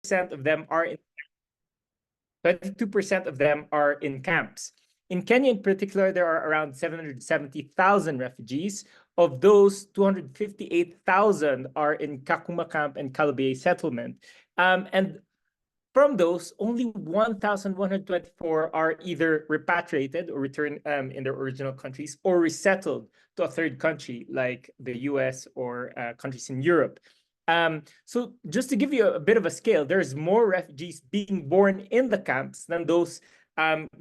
of them are in 22% of them are in camps. In Kenya in particular, there are around 770,000 refugees. Of those, 258,000 are in Kakuma camp and Kalobeyei settlement. And from those, only 1,124 are either repatriated or returned in their original countries or resettled to a third country like the US or countries in Europe. So just to give you a bit of a scale, there's more refugees being born in the camps than those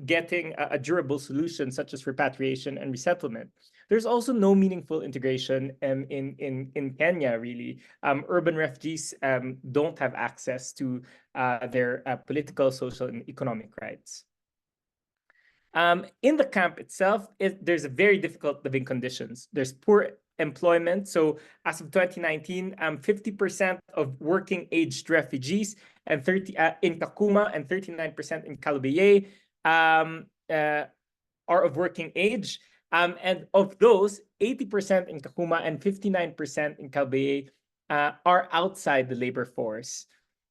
getting a durable solution such as repatriation and resettlement. There's also no meaningful integration in Kenya, really. Urban refugees don't have access to their political, social, and economic rights. In the camp itself, there's a very difficult living conditions. There's poor employment. So as of 2019, 50% of working-aged refugees and 30 in Kakuma and 39% in Kalobeyei are of working age. And of those, 80% in Kakuma and 59% in Kalobeyei are outside the labor force.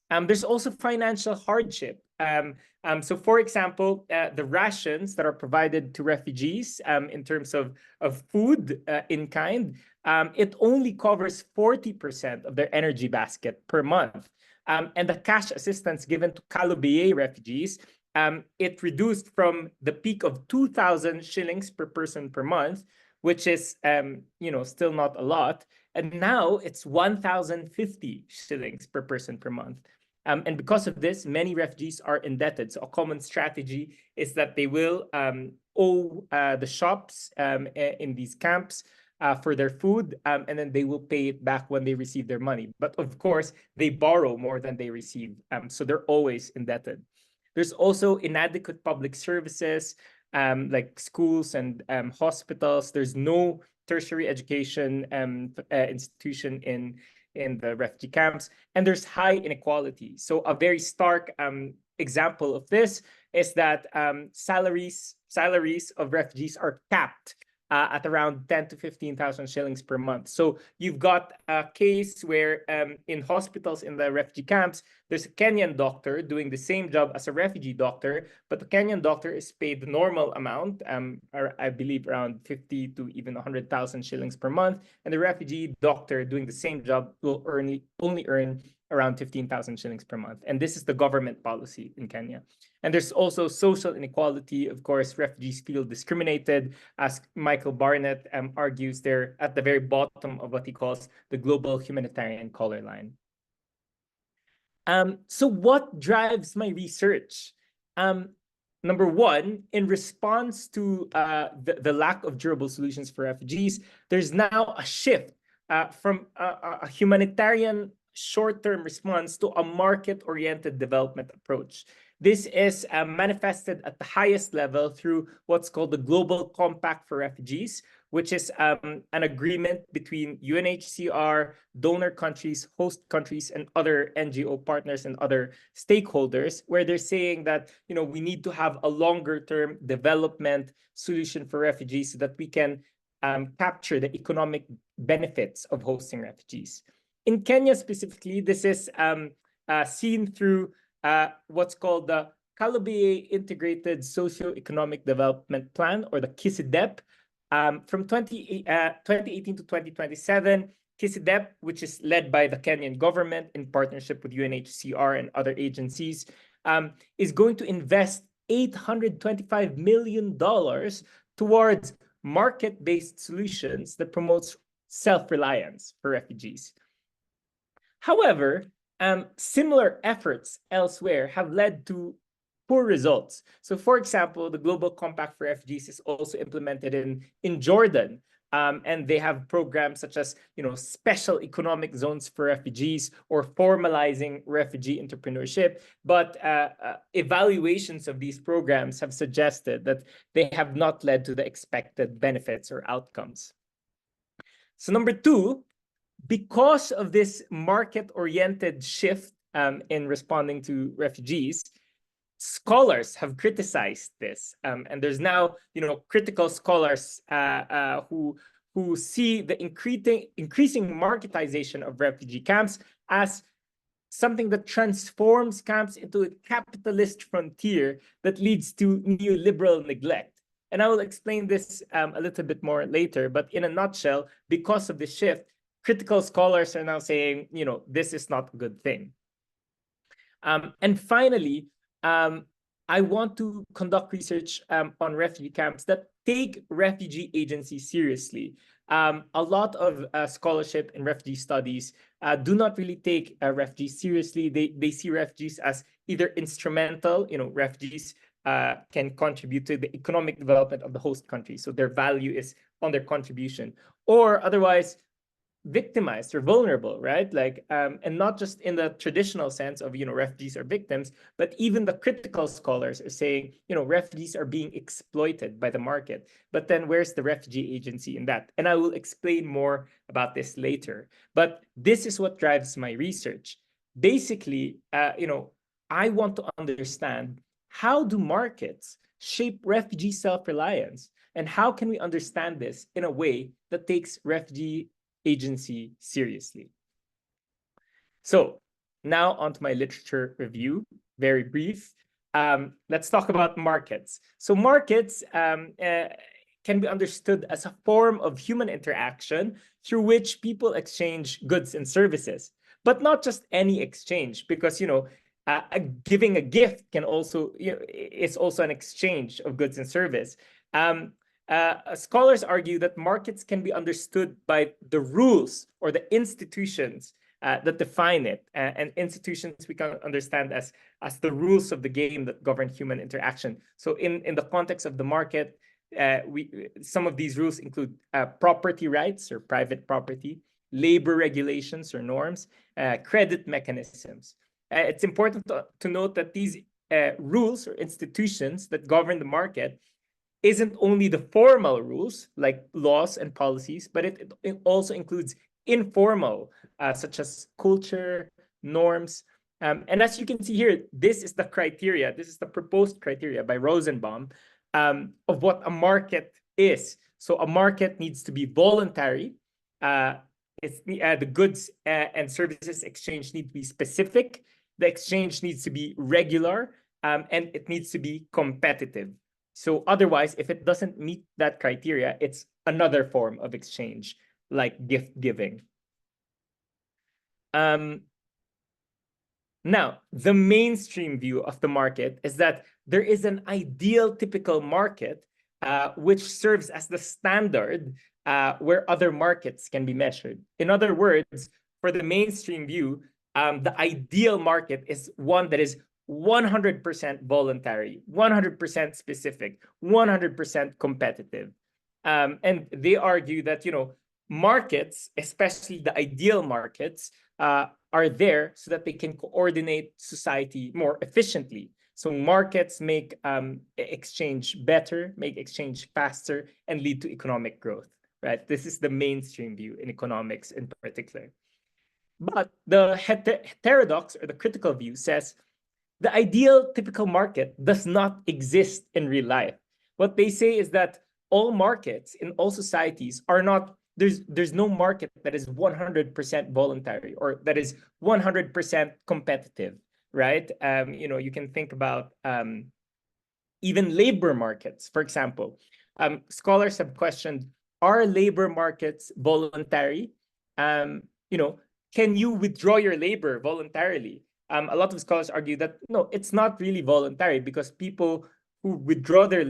There's also financial hardship. So, for example, the rations that are provided to refugees in terms of food in kind, it only covers 40% of their energy basket per month. And the cash assistance given to Kalobeyei refugees, it reduced from the peak of 2,000 shillings per person per month, which is still not a lot. And now it's 1,050 shillings per person per month. And because of this, many refugees are indebted. So a common strategy is that they will owe the shops in these camps for their food, and then they will pay it back when they receive their money. But of course, they borrow more than they receive. So they're always indebted. There's also inadequate public services like schools and hospitals. There's no tertiary education institution in the refugee camps, and there's high inequality. So a very stark example of this is that salaries of refugees are capped at around 10 to 15,000 shillings per month. So you've got a case where in hospitals in the refugee camps, there's a Kenyan doctor doing the same job as a refugee doctor, but the Kenyan doctor is paid the normal amount, or I believe around 50 to even 100,000 shillings per month, and the refugee doctor doing the same job will only earn around 15,000 shillings per month. And this is the government policy in Kenya. And there's also social inequality. Of course, refugees feel discriminated. As Michael Barnett argues, they're at the very bottom of what he calls the global humanitarian color line. So what drives my research? Number one, in response to the lack of durable solutions for refugees, there's now a shift from a humanitarian short-term response to a market-oriented development approach. This is manifested at the highest level through what's called the Global Compact for Refugees, which is an agreement between UNHCR, donor countries, host countries, and other NGO partners and other stakeholders, where they're saying that we need to have a longer-term development solution for refugees so that we can capture the economic benefits of hosting refugees. In Kenya specifically, this is seen through what's called the Kalobeyei Integrated Socio-economic Development Plan, or the KISEDP. From 2018 to 2027, KISEDP, which is led by the Kenyan government in partnership with UNHCR and other agencies, is going to invest $825 million towards market-based solutions that promotes self-reliance for refugees. However, similar efforts elsewhere have led to poor results. So, for example, the Global Compact for Refugees is also implemented in Jordan, and they have programs such as special economic zones for refugees or formalizing refugee entrepreneurship. But evaluations of these programs have suggested that they have not led to the expected benefits or outcomes. So, number two, because of this market-oriented shift in responding to refugees, scholars have criticized this, and there's now critical scholars who see the increasing marketization of refugee camps as something that transforms camps into a capitalist frontier that leads to neoliberal neglect. And I will explain this a little bit more later, but in a nutshell, because of the shift, critical scholars are now saying, this is not a good thing. And finally, I want to conduct research on refugee camps that take refugee agency seriously. A lot of scholarship in refugee studies do not really take refugees seriously. They see refugees as either instrumental, refugees can contribute to the economic development of the host country. So their value is on their contribution, or otherwise victimized or vulnerable, right? And not just in the traditional sense of, refugees are victims, but even the critical scholars are saying, refugees are being exploited by the market. But then where's the refugee agency in that? And I will explain more about this later. But this is what drives my research. Basically, I want to understand, how do markets shape refugee self-reliance? And how can we understand this in a way that takes refugee agency seriously? So now onto my literature review, very brief. Let's talk about markets. So markets can be understood as a form of human interaction through which people exchange goods and services, but not just any exchange, because giving a gift can also is also an exchange of goods and service. Scholars argue that markets can be understood by the rules or the institutions that define it, and institutions we can understand as the rules of the game that govern human interaction. So in the context of the market, some of these rules include property rights or private property, labor regulations or norms, credit mechanisms. It's important to note that these rules or institutions that govern the market isn't only the formal rules like laws and policies, but it also includes informal, such as culture, norms. And as you can see here, this is the criteria. This is the proposed criteria by Rosenbaum of what a market is. So a market needs to be voluntary. The goods and services exchange need to be specific. The exchange needs to be regular, and it needs to be competitive. So otherwise, if it doesn't meet that criteria, it's another form of exchange, like gift giving. Now, the mainstream view of the market is that there is an ideal typical market, which serves as the standard where other markets can be measured. In other words, for the mainstream view, the ideal market is one that is 100% voluntary, 100% specific, 100% competitive. And they argue that, markets, especially the ideal markets, are there so that they can coordinate society more efficiently. So markets make exchange better, make exchange faster, and lead to economic growth, right? This is the mainstream view in economics in particular. But the heterodox or the critical view says the ideal typical market does not exist in real life. What they say is that all markets in all societies are not, there's no market that is 100% voluntary or that is 100% competitive, right? You can think about even labor markets, for example. Scholars have questioned, are labor markets voluntary? Can you withdraw your labor voluntarily? A lot of scholars argue that no, it's not really voluntary, because people who withdraw their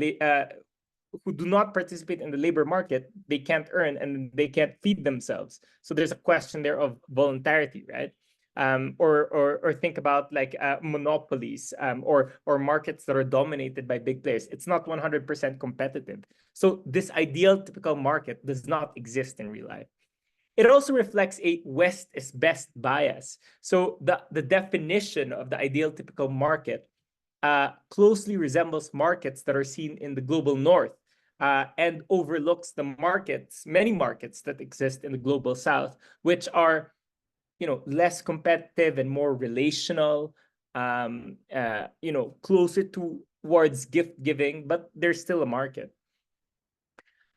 who do not participate in the labor market, they can't earn and they can't feed themselves. So there's a question there of voluntarity, right? Or think about like monopolies or markets that are dominated by big players. It's not 100% competitive. So this ideal typical market does not exist in real life. It also reflects a West is best bias. So the definition of the ideal typical market closely resembles markets that are seen in the global North and overlooks the many markets that exist in the global South, which are less competitive and more relational, closer towards gift giving, but there's still a market.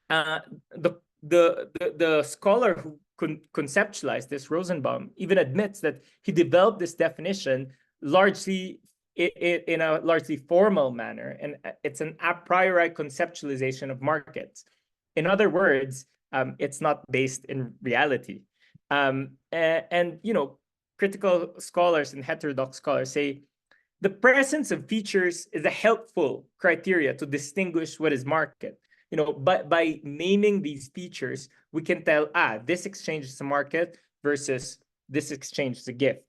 The scholar who conceptualized this, Rosenbaum even admits that he developed this definition largely in a largely formal manner, and it's an a priori conceptualization of markets. In other words, it's not based in reality. And critical scholars and heterodox scholars say the presence of features is a helpful criteria to distinguish what is market. By naming these features, we can tell, this exchange is a market versus this exchange is a gift.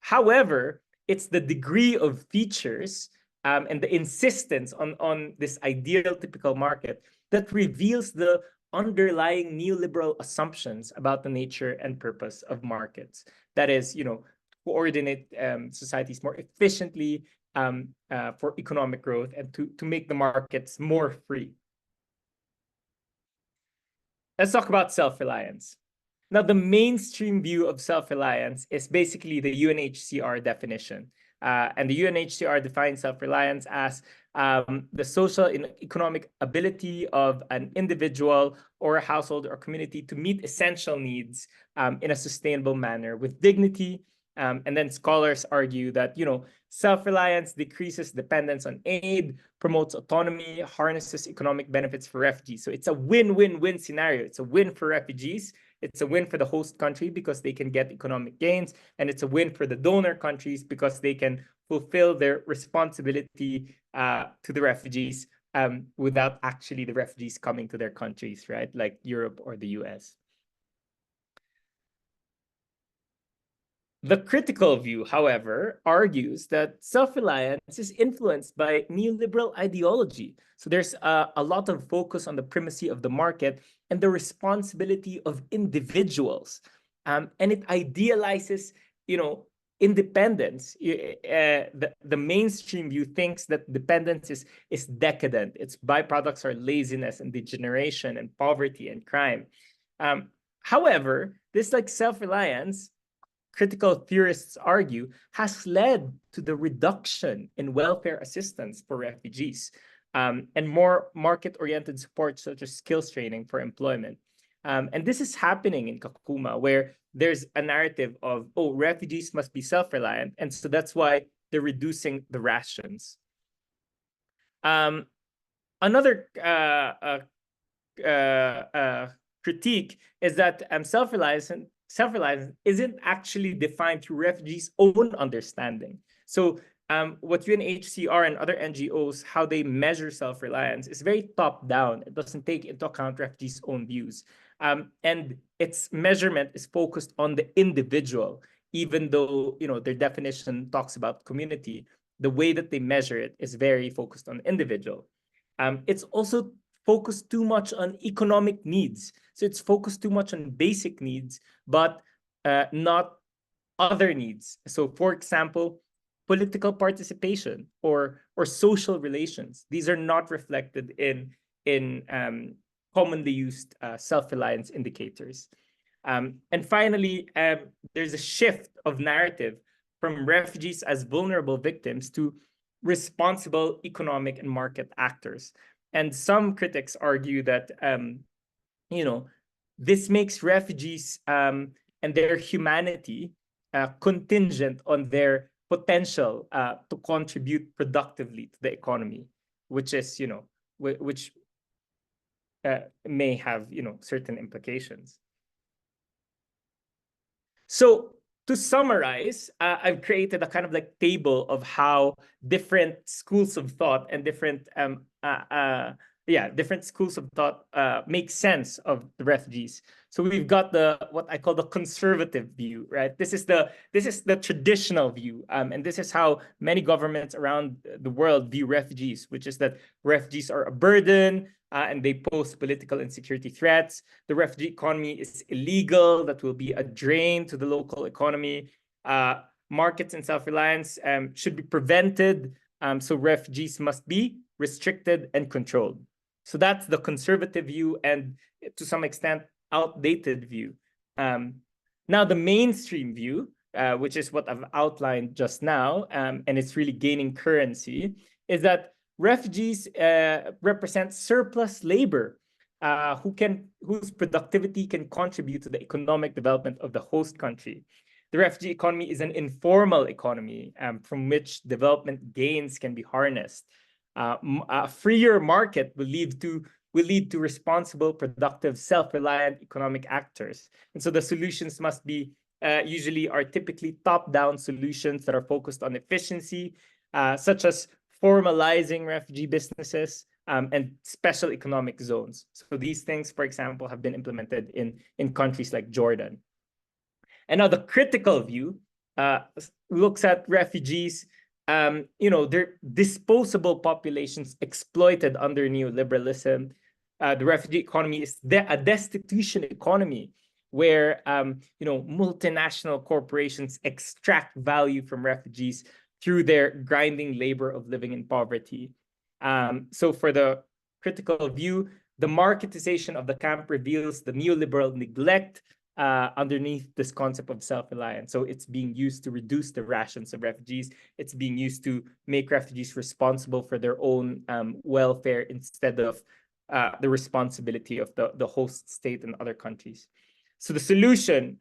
However, it's the degree of features and the insistence on this ideal typical market that reveals the underlying neoliberal assumptions about the nature and purpose of markets. That is, coordinate societies more efficiently for economic growth and to make the markets more free. Let's talk about self-reliance. Now, the mainstream view of self-reliance is basically the UNHCR definition. And the UNHCR defines self-reliance as the social and economic ability of an individual or a household or community to meet essential needs in a sustainable manner with dignity. And then scholars argue that, self-reliance decreases dependence on aid, promotes autonomy, harnesses economic benefits for refugees. So it's a win-win-win scenario. It's a win for refugees. It's a win for the host country because they can get economic gains. And it's a win for the donor countries because they can fulfill their responsibility to the refugees without actually the refugees coming to their countries, right? Like Europe or the US. The critical view, however, argues that self-reliance is influenced by neoliberal ideology. So there's a lot of focus on the primacy of the market and the responsibility of individuals. And it idealizes, independence. The mainstream view thinks that dependence is decadent. Its byproducts are laziness and degeneration and poverty and crime. However, this self-reliance, critical theorists argue, has led to the reduction in welfare assistance for refugees and more market-oriented support such as skills training for employment. And this is happening in Kakuma, where there's a narrative of, refugees must be self-reliant. And so that's why they're reducing the rations. Another critique is that self-reliance isn't actually defined through refugees' own understanding. So what UNHCR and other NGOs, how they measure self-reliance is very top-down. It doesn't take into account refugees' own views. And its measurement is focused on the individual, even though their definition talks about community. The way that they measure it is very focused on individual. It's also focused too much on economic needs. So it's focused too much on basic needs, but not other needs. So for example, political participation or social relations. These are not reflected in commonly used self-reliance indicators. And finally, there's a shift of narrative from refugees as vulnerable victims to responsible economic and market actors. And some critics argue that, this makes refugees and their humanity contingent on their potential to contribute productively to the economy, which is, which may have, certain implications. So to summarize, I've created a kind of table of how different schools of thought and different different schools of thought make sense of the refugees. So we've got what I call the conservative view, right? This is the traditional view, and this is how many governments around the world view refugees, which is that refugees are a burden and they pose political and security threats. The refugee economy is illegal, that will be a drain to the local economy. Markets and self-reliance should be prevented, so refugees must be restricted and controlled. So that's the conservative view and to some extent outdated view. Now the mainstream view, which is what I've outlined just now, and it's really gaining currency, is that refugees represent surplus labor whose productivity can contribute to the economic development of the host country. The refugee economy is an informal economy from which development gains can be harnessed. A freer market will lead to responsible, productive, self-reliant economic actors. And so the solutions must be usually are typically top-down solutions that are focused on efficiency, such as formalizing refugee businesses and special economic zones. So these things, for example, have been implemented in countries like Jordan. And now the critical view looks at refugees, their disposable populations exploited under neoliberalism. The refugee economy is a destitution economy where multinational corporations extract value from refugees through their grinding labor of living in poverty. So for the critical view, the marketization of the camp reveals the neoliberal neglect underneath this concept of self-reliance. So it's being used to reduce the rations of refugees. It's being used to make refugees responsible for their own welfare instead of the responsibility of the host state and other countries. So the solution,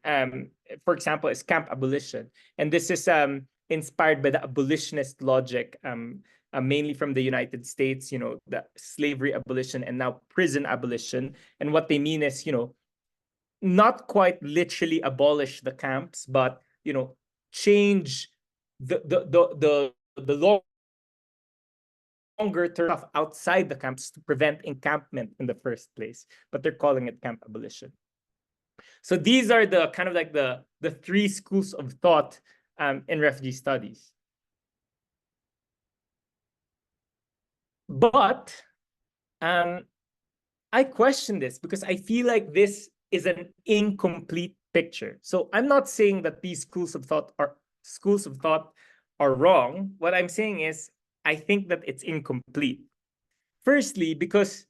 for example, is camp abolition. And this is inspired by the abolitionist logic, mainly from the United States, the slavery abolition and now prison abolition. And what they mean is, not quite literally abolish the camps, but, change the longer term stuff outside the camps to prevent encampment in the first place. But they're calling it camp abolition. So these are the kind of like the three schools of thought in refugee studies. But I question this because I feel like this is an incomplete picture. So I'm not saying that these schools of thought are wrong. What I'm saying is I think that it's incomplete. Firstly, because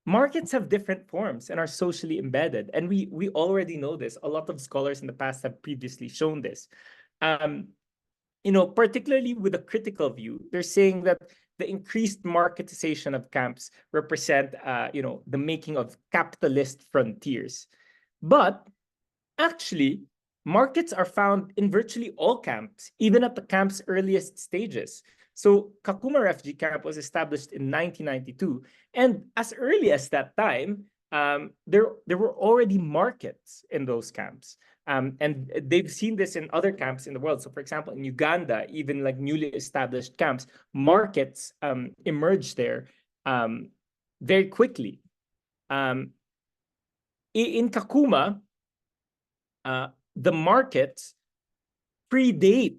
markets have different forms and are socially embedded. And we already know this. A lot of scholars in the past have previously shown this. Particularly with a critical view, they're saying that the increased marketization of camps represent, the making of capitalist frontiers. But actually, markets are found in virtually all camps, even at the camp's earliest stages. So Kakuma refugee camp was established in 1992. And as early as that time, there were already markets in those camps. And they've seen this in other camps in the world. So for example, in Uganda, even like newly established camps, markets emerged there very quickly. In Kakuma, the markets predate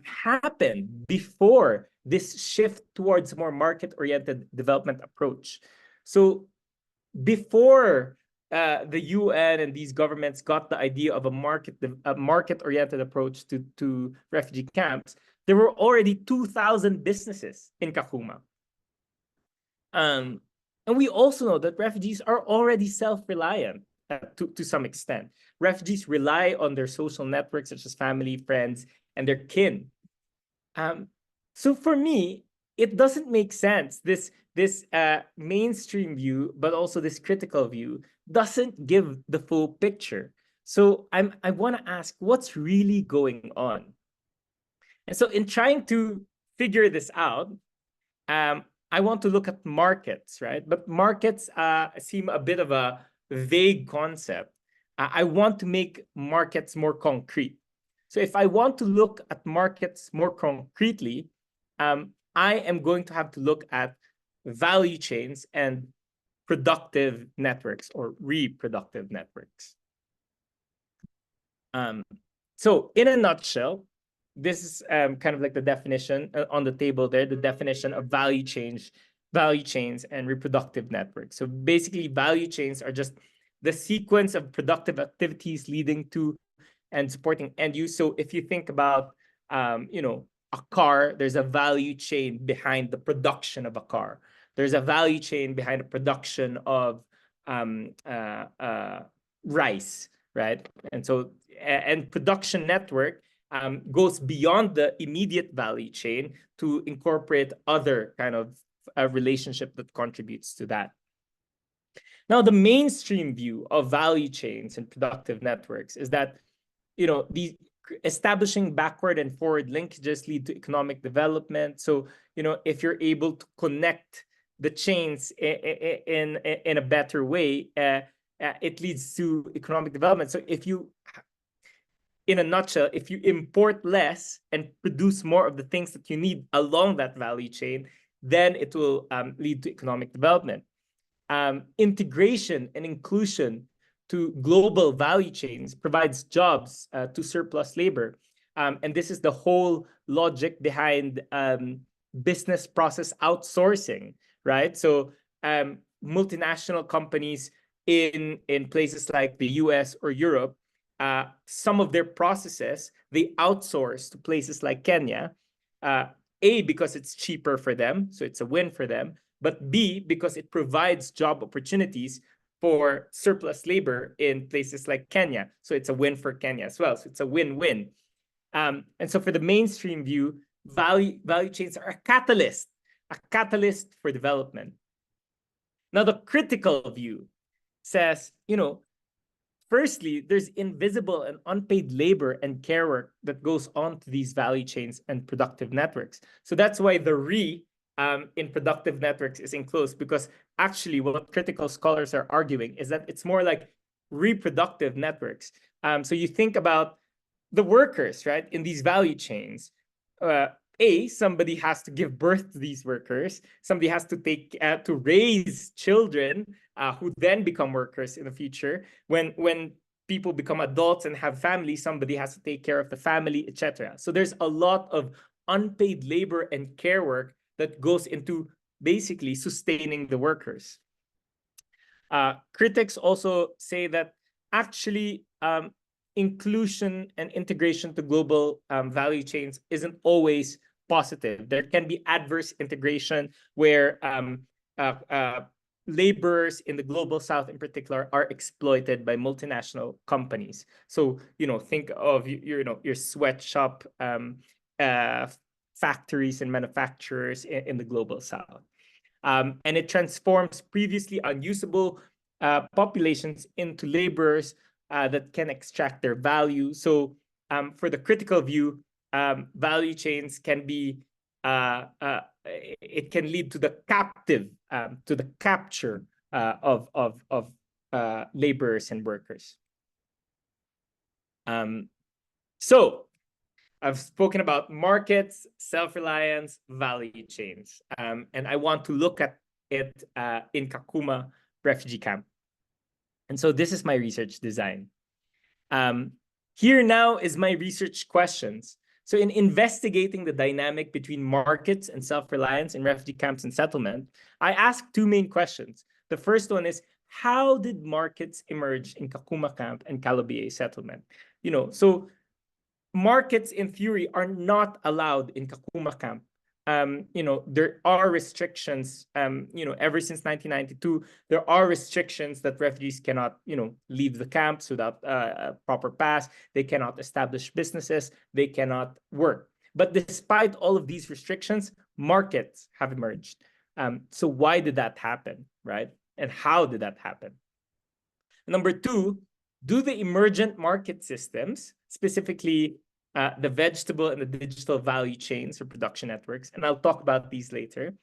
happened before this shift towards a more market-oriented development approach. So before the UN and these governments got the idea of a market-oriented approach to refugee camps, there were already 2,000 businesses in Kakuma. And we also know that refugees are already self-reliant to some extent. Refugees rely on their social networks such as family, friends, and their kin. So for me, it doesn't make sense. This mainstream view, but also this critical view, doesn't give the full picture. So I want to ask, what's really going on? And so in trying to figure this out, I want to look at markets, right? But markets seem a bit of a vague concept. I want to make markets more concrete. So if I want to look at markets more concretely, I am going to have to look at value chains and productive networks or reproductive networks. So in a nutshell, this is kind of like the definition on the table there, the definition of value chains and reproductive networks. So basically, value chains are just the sequence of productive activities leading to and supporting end use. So if you think about, a car, there's a value chain behind the production of a car. There's a value chain behind the production of rice, right? And so, and production network goes beyond the immediate value chain to incorporate other kind of relationship that contributes to that. Now, the mainstream view of value chains and productive networks is that, these establishing backward and forward linkages lead to economic development. So, if you're able to connect the chains in a better way, it leads to economic development. So in a nutshell, if you import less and produce more of the things that you need along that value chain, then it will lead to economic development. Integration and inclusion to global value chains provides jobs to surplus labor. And this is the whole logic behind business process outsourcing, right? So multinational companies in places like the US or Europe, some of their processes, they outsource to places like Kenya, because it's cheaper for them, so it's a win for them, but B, because it provides job opportunities for surplus labor in places like Kenya. So it's a win for Kenya as well. So it's a win-win. And so for the mainstream view, value chains are a catalyst for development. Now, the critical view says, firstly, there's invisible and unpaid labor and care work that goes on to these value chains and productive networks. So that's why the in productive networks is enclosed, because actually what critical scholars are arguing is that it's more like reproductive networks. So you think about the workers, right, in these value chains. Somebody has to give birth to these workers. Somebody has to to raise children who then become workers in the future. When people become adults and have families, somebody has to take care of the family, etc. So there's a lot of unpaid labor and care work that goes into basically sustaining the workers. Critics also say that actually inclusion and integration to global value chains isn't always positive. There can be adverse integration where laborers in the global south in particular are exploited by multinational companies. So, think of your sweatshop factories and manufacturers in the global south. And it transforms previously unusable populations into laborers that can extract their value. So for the critical view, value chains can be, it can lead to the capture of laborers and workers. So I've spoken about markets, self-reliance, value chains, and I want to look at it in Kakuma refugee camp. And so this is my research design. Here now is my research questions. So in investigating the dynamic between markets and self-reliance in refugee camps and settlement, I asked two main questions. The first one is, how did markets emerge in Kakuma camp and Kalobeyei settlement? So markets in theory are not allowed in Kakuma camp. There are restrictions, ever since 1992, there are restrictions that refugees cannot, leave the camps without a proper pass. They cannot establish businesses. They cannot work. But despite all of these restrictions, markets have emerged. So why did that happen, right? And how did that happen? Number two, do the emergent market systems, specifically the vegetable and the digital value chains or production networks, and I'll talk about these later,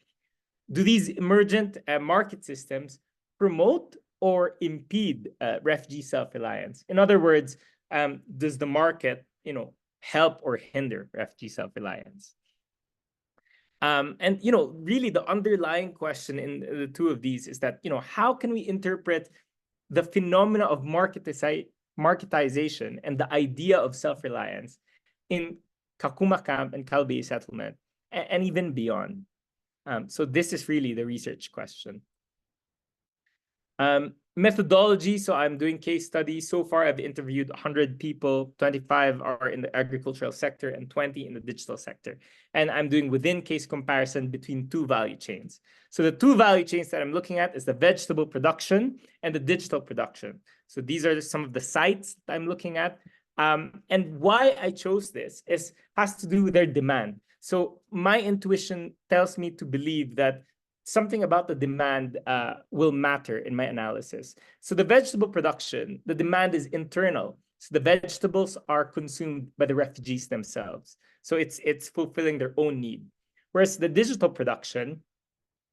do these emergent market systems promote or impede refugee self-reliance? In other words, does the market, help or hinder refugee self-reliance? And really the underlying question in the two of these is that, how can we interpret the phenomena of marketization and the idea of self-reliance in Kakuma camp and Kalobeyei settlement, and even beyond? So this is really the research question. Methodology, so I'm doing case studies. So far, I've interviewed 100 people, 25 are in the agricultural sector and 20 in the digital sector. And I'm doing within case comparison between two value chains. So the two value chains that I'm looking at is the vegetable production and the digital production. So these are some of the sites that I'm looking at. And why I chose this has to do with their demand. So my intuition tells me to believe that something about the demand will matter in my analysis. So the vegetable production, the demand is internal. So the vegetables are consumed by the refugees themselves. So it's fulfilling their own need. Whereas the digital production,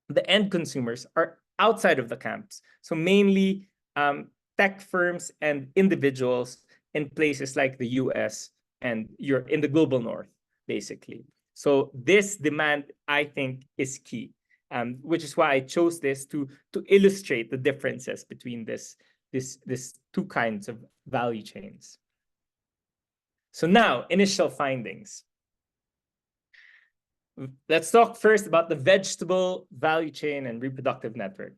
the end consumers are outside of the camps. So mainly tech firms and individuals in places like the US and Europe, in the global north, basically. So this demand, I think, is key, which is why I chose this to illustrate the differences between this two kinds of value chains. So now, initial findings. Let's talk first about the vegetable value chain and reproductive network.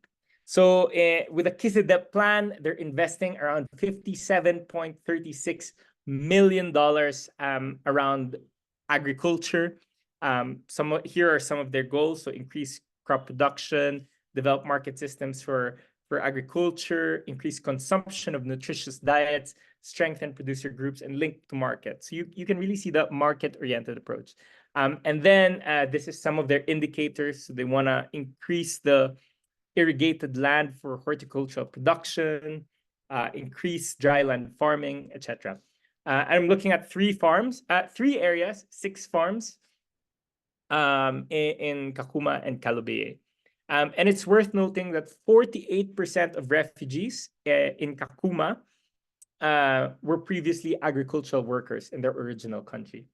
So with the KISEDP plan, they're investing around $57.36 million around agriculture. Here are some of their goals. So increase crop production, develop market systems for agriculture, increase consumption of nutritious diets, strengthen producer groups, and link to market. So you can really see the market-oriented approach. And then this is some of their indicators. So they want to increase the irrigated land for horticultural production, increase dryland farming, etc. I'm looking at three areas, 6 farms in Kakuma and Kalobeyei. And it's worth noting that 48% of refugees in Kakuma were previously agricultural workers in their original country.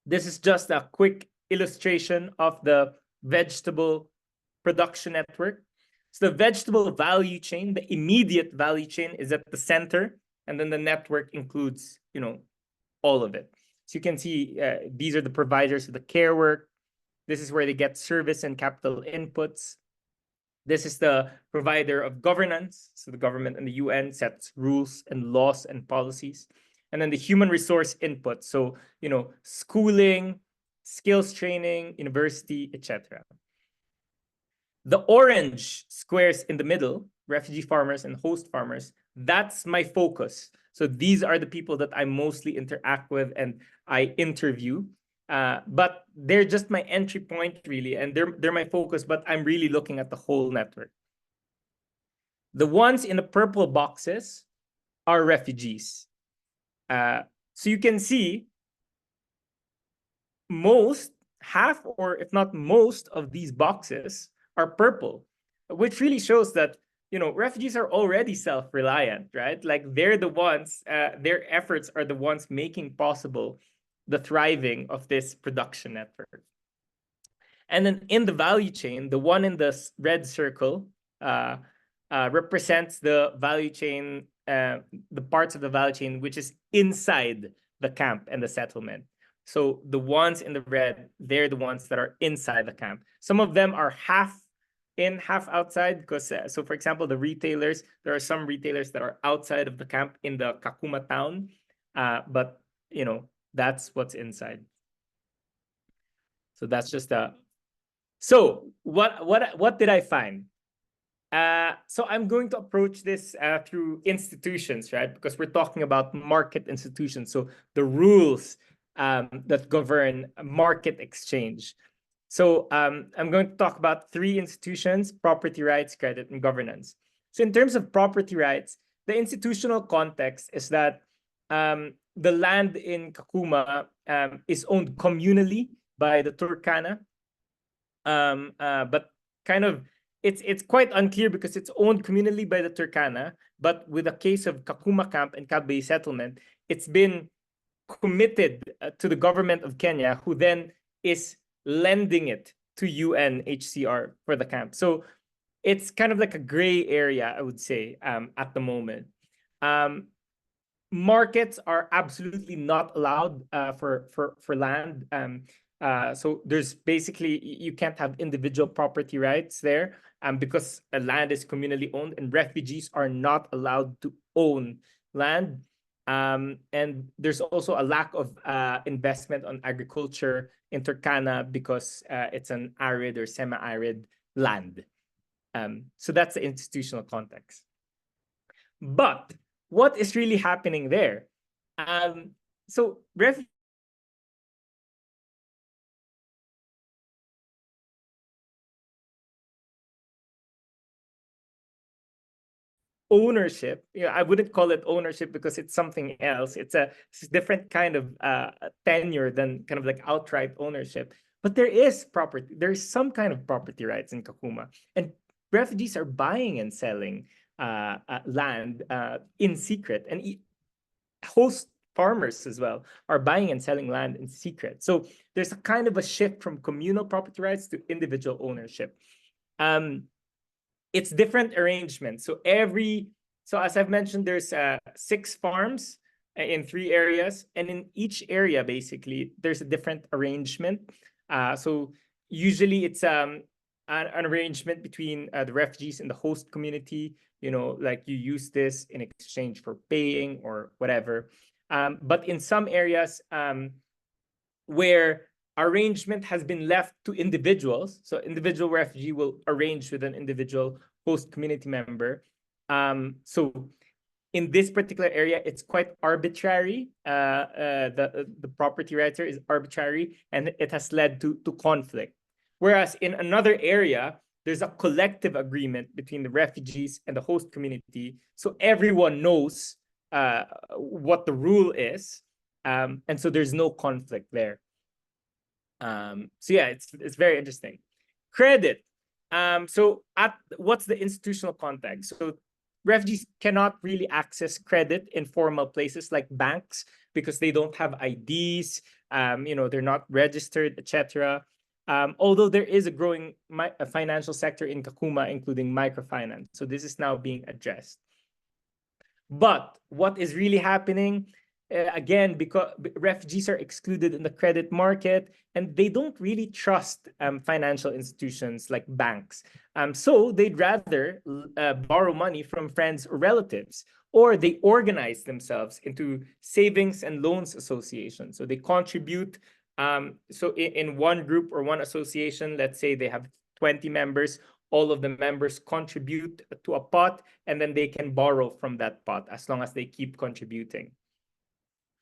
This is just a quick illustration of the vegetable production network. So the vegetable value chain, the immediate value chain, is at the center, and then the network includes, all of it. So you can see these are the providers of the care work. This is where they get service and capital inputs. This is the provider of governance. So the government and the UN sets rules and laws and policies. And then the human resource input. So, schooling, skills training, university, etc. The orange squares in the middle, refugee farmers and host farmers, that's my focus. So these are the people that I mostly interact with and I interview. But they're just my entry point, really, and they're my focus, but I'm really looking at the whole network. The ones in the purple boxes are refugees. So you can see half, or if not most, of these boxes are purple, which really shows that refugees are already self-reliant, right? Like they're the ones, their efforts are the ones making possible the thriving of this production network. And then in the value chain, the one in the red circle represents the value chain, the parts of the value chain which is inside the camp and the settlement. So the ones in the red, they're the ones that are inside the camp. Some of them are half in, half outside, because so for example, the retailers, there are some retailers that are outside of the camp in the Kakuma town, but that's what's inside. So that's just so what did I find? So I'm going to approach this through institutions, right? Because we're talking about market institutions. So the rules that govern market exchange. So I'm going to talk about 3 institutions: property rights, credit, and governance. So in terms of property rights, the institutional context is that the land in Kakuma is owned communally by the Turkana, but kind of it's quite unclear because it's owned communally by the Turkana. But with the case of Kakuma camp and Kalobeyei settlement, it's been committed to the government of Kenya, who then is lending it to UNHCR for the camp. So it's kind of like a gray area, I would say, at the moment. Markets are absolutely not allowed for land. So there's basically, you can't have individual property rights there because land is communally owned, and refugees are not allowed to own land. And there's also a lack of investment on agriculture in Turkana because it's an arid or semi-arid land. So that's the institutional context. But what is really happening there? So refugees ownership. I wouldn't call it ownership because it's something else. It's a different kind of tenure than kind of like outright ownership. But there is property. There is some kind of property rights in Kakuma, and refugees are buying and selling land in secret, and host farmers as well are buying and selling land in secret. So there's a kind of a shift from communal property rights to individual ownership. It's different arrangements. So as I've mentioned, there's 6 farms in 3 areas, and in each area, basically, there's a different arrangement. So usually it's an arrangement between the refugees and the host community. Like you use this in exchange for paying or whatever. But in some areas where arrangement has been left to individuals, so individual refugee will arrange with an individual host community member. So in this particular area, it's quite arbitrary. The property rights is arbitrary, and it has led to conflict. Whereas in another area, there's a collective agreement between the refugees and the host community, so everyone knows what the rule is, and so there's no conflict there. So yeah, it's very interesting. Credit. So what's the institutional context? So refugees cannot really access credit in formal places like banks because they don't have IDs. They're not registered, etc. Although there is a growing financial sector in Kakuma, including microfinance. So this is now being addressed. But what is really happening, again, because refugees are excluded in the credit market, and they don't really trust financial institutions like banks. So they'd rather borrow money from friends or relatives, or they organize themselves into savings and loans associations. So they contribute. So in one group or one association, let's say they have 20 members, all of the members contribute to a pot, and then they can borrow from that pot as long as they keep contributing.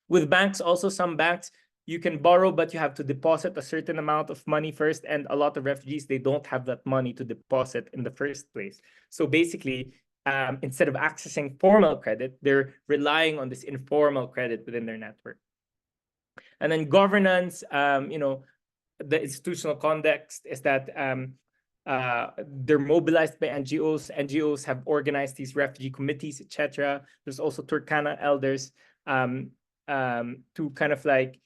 With banks, also some banks, you can borrow, but you have to deposit a certain amount of money first. And a lot of refugees, they don't have that money to deposit in the first place. So basically, instead of accessing formal credit, they're relying on this informal credit within their network. And then governance, the institutional context is that they're mobilized by NGOs. NGOs have organized these refugee committees, etc. There's also Turkana elders to kind of like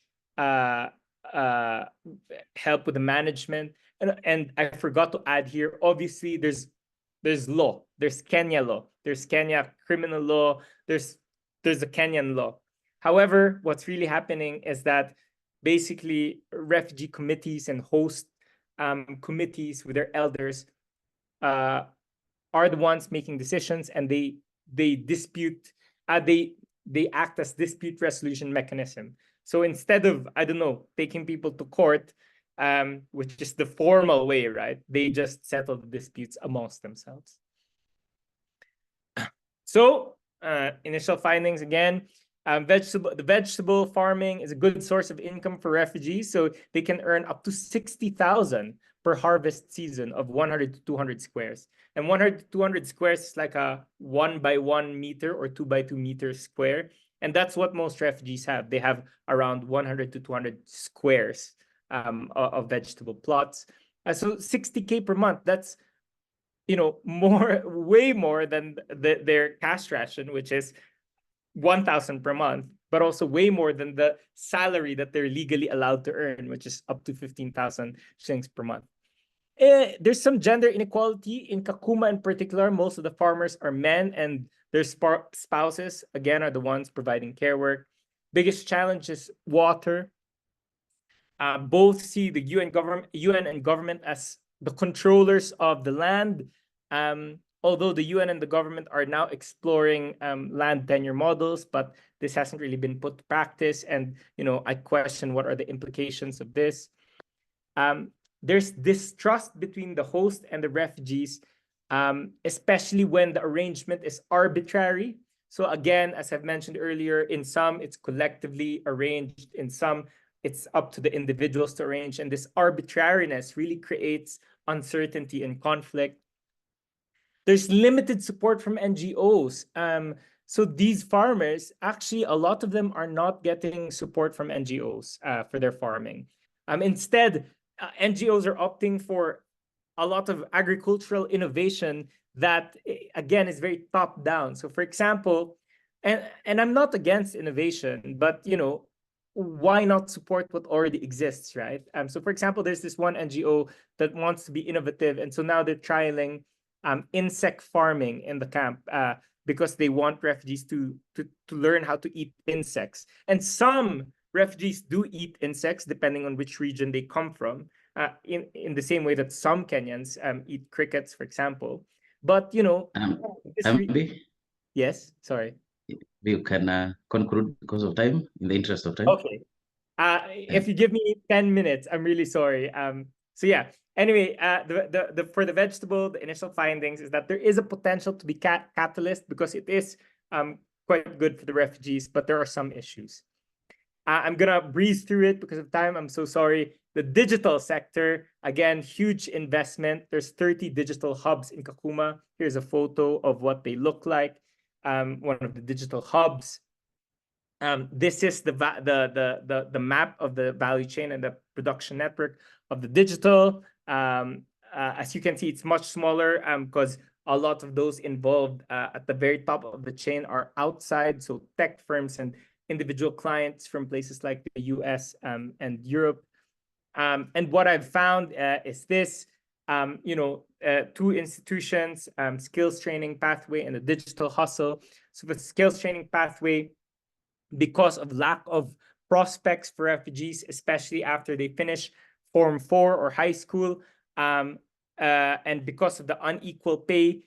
help with the management. And I forgot to add here, obviously, there's law. There's Kenya law. There's Kenya criminal law. There's a Kenyan law. However, what's really happening is that basically refugee committees and host committees with their elders are the ones making decisions, and they dispute. They act as dispute resolution mechanism. So instead of, I don't know, taking people to court, which is the formal way, right? They just settle the disputes amongst themselves. So initial findings again. The vegetable farming is a good source of income for refugees. So they can earn up to 60,000 per harvest season of 100 to 200 squares. And 100 to 200 squares is like a 1 by 1 meter or 2 by 2 meters square. And that's what most refugees have. They have around 100 to 200 squares of vegetable plots. So 60K per month, that's way more than their cash ration, which is 1,000 per month, but also way more than the salary that they're legally allowed to earn, which is up to 15,000 shillings per month. There's some gender inequality in Kakuma in particular. Most of the farmers are men, and their spouses, again, are the ones providing care work. Biggest challenge is water. Both see the UN and government as the controllers of the land. Although the UN and the government are now exploring land tenure models, but this hasn't really been put to practice. And, I question what are the implications of this. There's distrust between the host and the refugees, especially when the arrangement is arbitrary. So again, as I've mentioned earlier, in some, it's collectively arranged. In some, it's up to the individuals to arrange. And this arbitrariness really creates uncertainty and conflict. There's limited support from NGOs. So these farmers, actually, a lot of them are not getting support from NGOs for their farming. Instead, NGOs are opting for a lot of agricultural innovation that, again, is very top down. So, for example, and I'm not against innovation, but why not support what already exists, right? So, for example, there's this one NGO that wants to be innovative, and so now they're trialing insect farming in the camp because they want refugees to learn how to eat insects. And some refugees do eat insects depending on which region they come from. In the same way that some Kenyans eat crickets, for example. But yes, sorry. You can conclude because of time, in the interest of time. Okay. If you give me 10 minutes, I'm really sorry. So yeah. Anyway, for the vegetable, the initial findings is that there is a potential to be catalyst because it is quite good for the refugees, but there are some issues. I'm gonna breeze through it because of time. I'm so sorry. The digital sector, again, huge investment. There's 30 digital hubs in Kakuma. Here's a photo of what they look like. One of the digital hubs. This is the map of the value chain and the production network of the digital. As you can see, it's much smaller because a lot of those involved at the very top of the chain are outside, so tech firms and individual clients from places like the US and Europe. And what I've found is this, two institutions, skills training pathway and the digital hustle. So the skills training pathway, because of lack of prospects for refugees, especially after they finish Form 4 or high school, and because of the unequal pay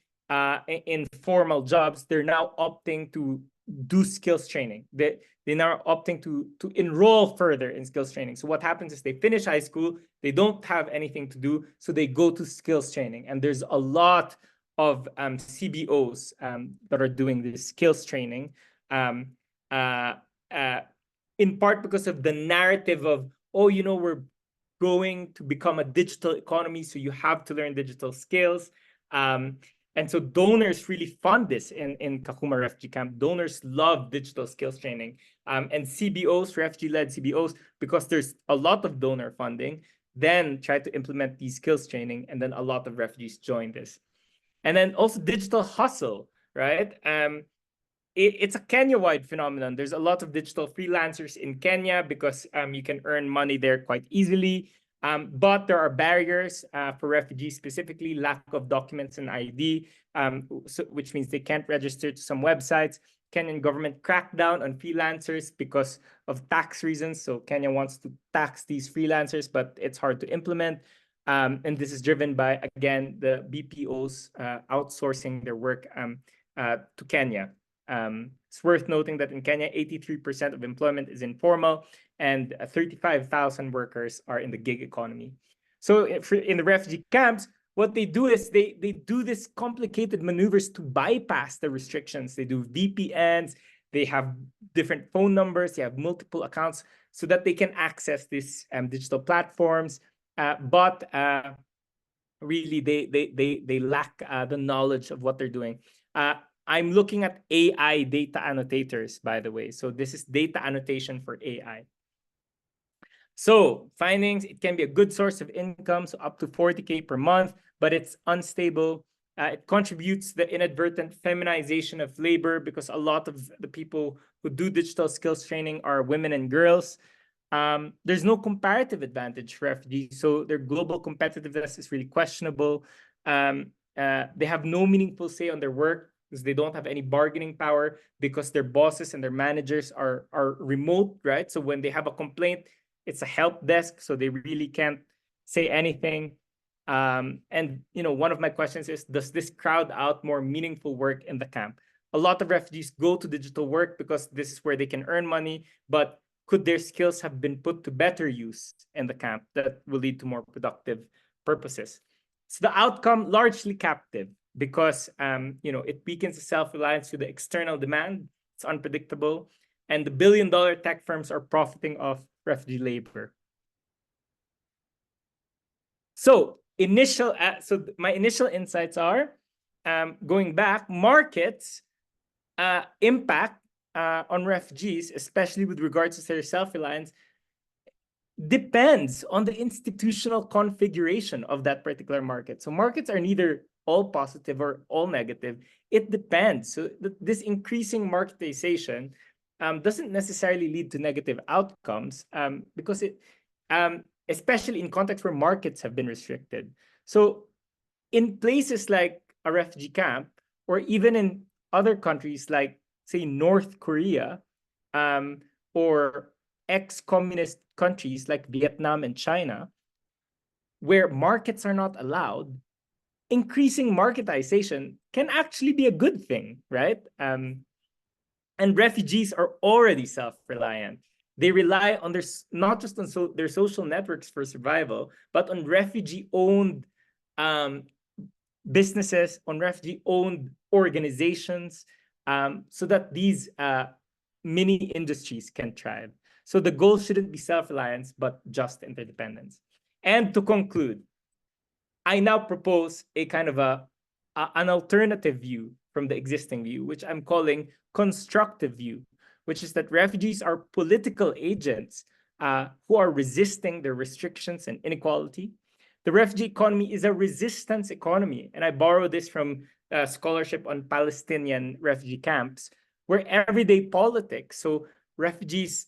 in formal jobs, they're now opting to do skills training. They're now opting to enroll further in skills training. So what happens is they finish high school, they don't have anything to do, so they go to skills training. And there's a lot of CBOs that are doing this skills training. In part because of the narrative of, we're going to become a digital economy, so you have to learn digital skills. And so donors really fund this in Kakuma refugee camp. Donors love digital skills training. And CBOs, refugee-led CBOs, because there's a lot of donor funding, then try to implement these skills training, and then a lot of refugees join this. And then also digital hustle, right? It's a Kenya-wide phenomenon. There's a lot of digital freelancers in Kenya because you can earn money there quite easily. But there are barriers for refugees, specifically lack of documents and ID, which means they can't register to some websites. Kenyan government cracked down on freelancers because of tax reasons. So Kenya wants to tax these freelancers, but it's hard to implement. And this is driven by, again, the BPOs outsourcing their work to Kenya. It's worth noting that in Kenya, 83% of employment is informal, and 35,000 workers are in the gig economy. So in the refugee camps, what they do is they do this complicated maneuvers to bypass the restrictions. They do VPNs, they have different phone numbers, they have multiple accounts so that they can access these digital platforms. But really, they lack the knowledge of what they're doing. I'm looking at AI data annotators, by the way. So this is data annotation for AI. So findings, it can be a good source of income, so up to 40K per month, but it's unstable. It contributes to the inadvertent feminization of labor because a lot of the people who do digital skills training are women and girls. There's no comparative advantage for refugees, so their global competitiveness is really questionable. They have no meaningful say on their work because they don't have any bargaining power because their bosses and their managers are remote, right? So when they have a complaint, it's a help desk, so they really can't say anything. And one of my questions is, does this crowd out more meaningful work in the camp? A lot of refugees go to digital work because this is where they can earn money, but could their skills have been put to better use in the camp that will lead to more productive purposes? So the outcome, largely captive, because it weakens the self-reliance to the external demand. It's unpredictable, and the billion-dollar tech firms are profiting off refugee labor. So my initial insights are going back, markets impact on refugees, especially with regards to their self-reliance, depends on the institutional configuration of that particular market. So markets are neither all positive or all negative. It depends. So this increasing marketization doesn't necessarily lead to negative outcomes because it, especially in contexts where markets have been restricted. So in places like a refugee camp, or even in other countries like, say, North Korea, or ex-communist countries like Vietnam and China, where markets are not allowed, increasing marketization can actually be a good thing, right? And refugees are already self-reliant. They rely on their, not just on their social networks for survival, but on refugee-owned businesses, on refugee-owned organizations, so that these mini industries can thrive. So the goal shouldn't be self-reliance, but just interdependence. And to conclude, I now propose a kind of an alternative view from the existing view, which I'm calling constructive view, which is that refugees are political agents who are resisting the restrictions and inequality. The refugee economy is a resistance economy, and I borrow this from scholarship on Palestinian refugee camps, where everyday politics, so refugees'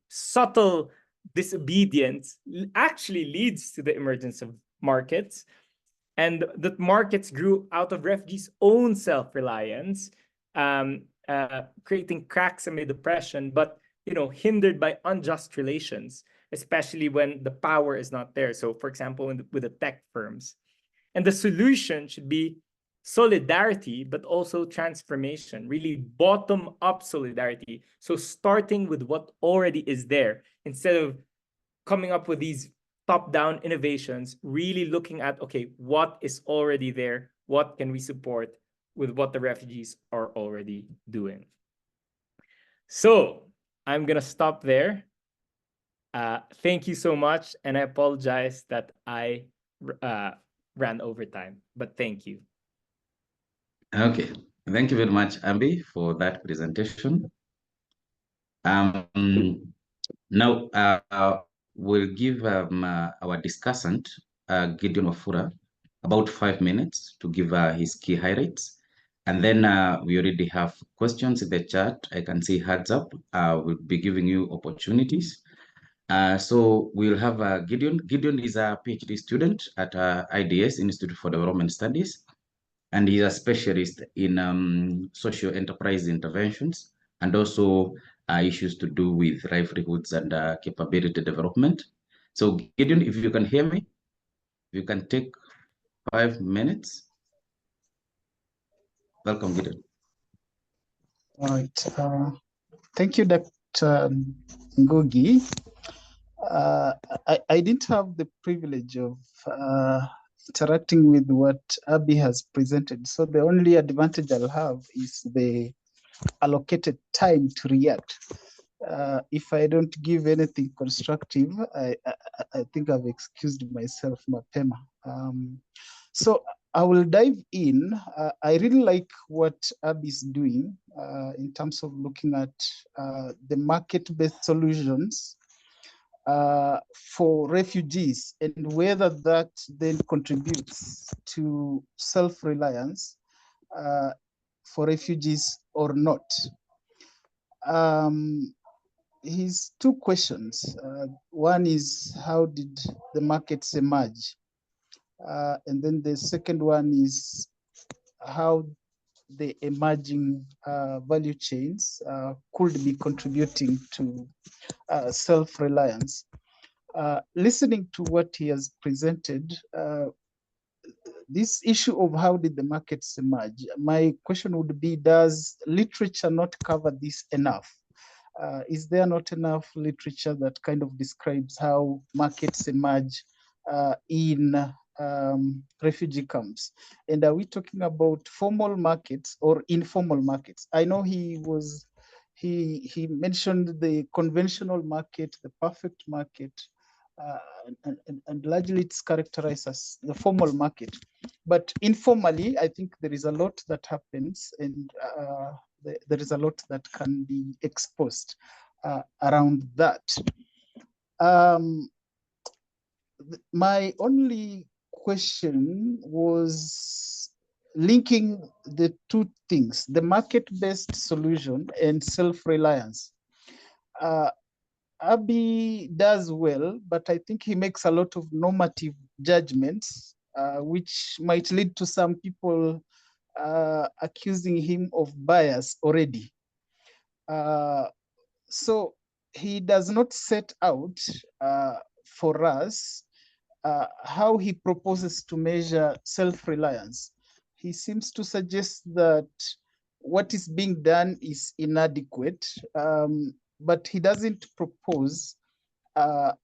subtle disobedience actually leads to the emergence of markets, and that markets grew out of refugees' own self-reliance, creating cracks amid oppression, but hindered by unjust relations, especially when the power is not there. So, for example, with the tech firms. And the solution should be solidarity, but also transformation, really bottom-up solidarity. So starting with what already is there, instead of coming up with these top-down innovations, really looking at, okay, what is already there? What can we support with what the refugees are already doing? So I'm going to stop there. Thank you so much. And I apologize that I ran over time, but thank you. Okay, thank you very much, Arbie, for that presentation. Now, we'll give our discussant, Gideon Wafula, about 5 minutes to give his key highlights. And then we already have questions in the chat. I can see hands up. We'll be giving you opportunities. So we'll have Gideon. Gideon is a PhD student at IDS, Institute for Development Studies, and he's a specialist in socio-enterprise interventions and also issues to do with livelihoods and capability development. So Gideon, if you can hear me, you can take 5 minutes. Welcome, Gideon. All right. Thank you, Dr. Ngugi. I didn't have the privilege of interacting with what Arbie has presented. So the only advantage I'll have is the allocated time to react. If I don't give anything constructive, I think I've excused myself, mapema. So I will dive in. I really like what Arbie is doing in terms of looking at the market-based solutions for refugees and whether that then contributes to self-reliance for refugees or not. His two questions. One is, how did the markets emerge? And then the second one is how the emerging value chains could be contributing to self-reliance. Listening to what he has presented, this issue of how did the markets emerge, my question would be, does literature not cover this enough? Is there not enough literature that kind of describes how markets emerge in refugee camps? And are we talking about formal markets or informal markets? I know he mentioned the conventional market, the perfect market, and largely it's characterized as the formal market. But informally, I think there is a lot that happens, and there is a lot that can be exposed around that. My only question was linking the two things, the market-based solution and self-reliance. Arbie does well, but I think he makes a lot of normative judgments, which might lead to some people accusing him of bias already. So he does not set out for us how he proposes to measure self-reliance. He seems to suggest that what is being done is inadequate, but he doesn't propose a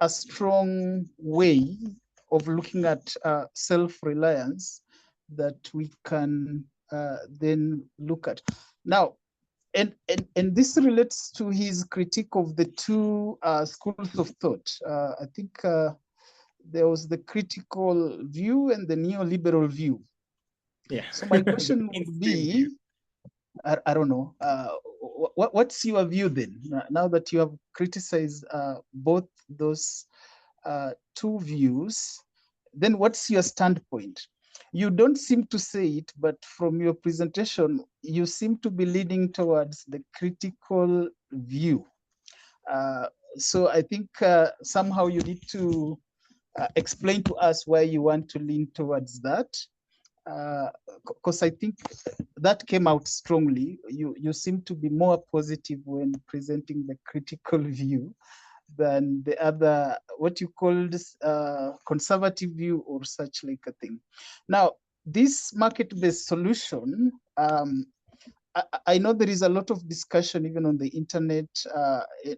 strong way of looking at self-reliance that we can then look at. Now, and this relates to his critique of the two schools of thought. I think there was the critical view and the neoliberal view. Yeah. So my question would be, I don't know, what's your view then? Now that you have criticized both those two views, then what's your standpoint? You don't seem to say it, but from your presentation, you seem to be leaning towards the critical view. So I think somehow you need to explain to us why you want to lean towards that. Because I think that came out strongly. You seem to be more positive when presenting the critical view than the other, what you called conservative view or such like a thing. Now, this market-based solution, I know there is a lot of discussion even on the internet,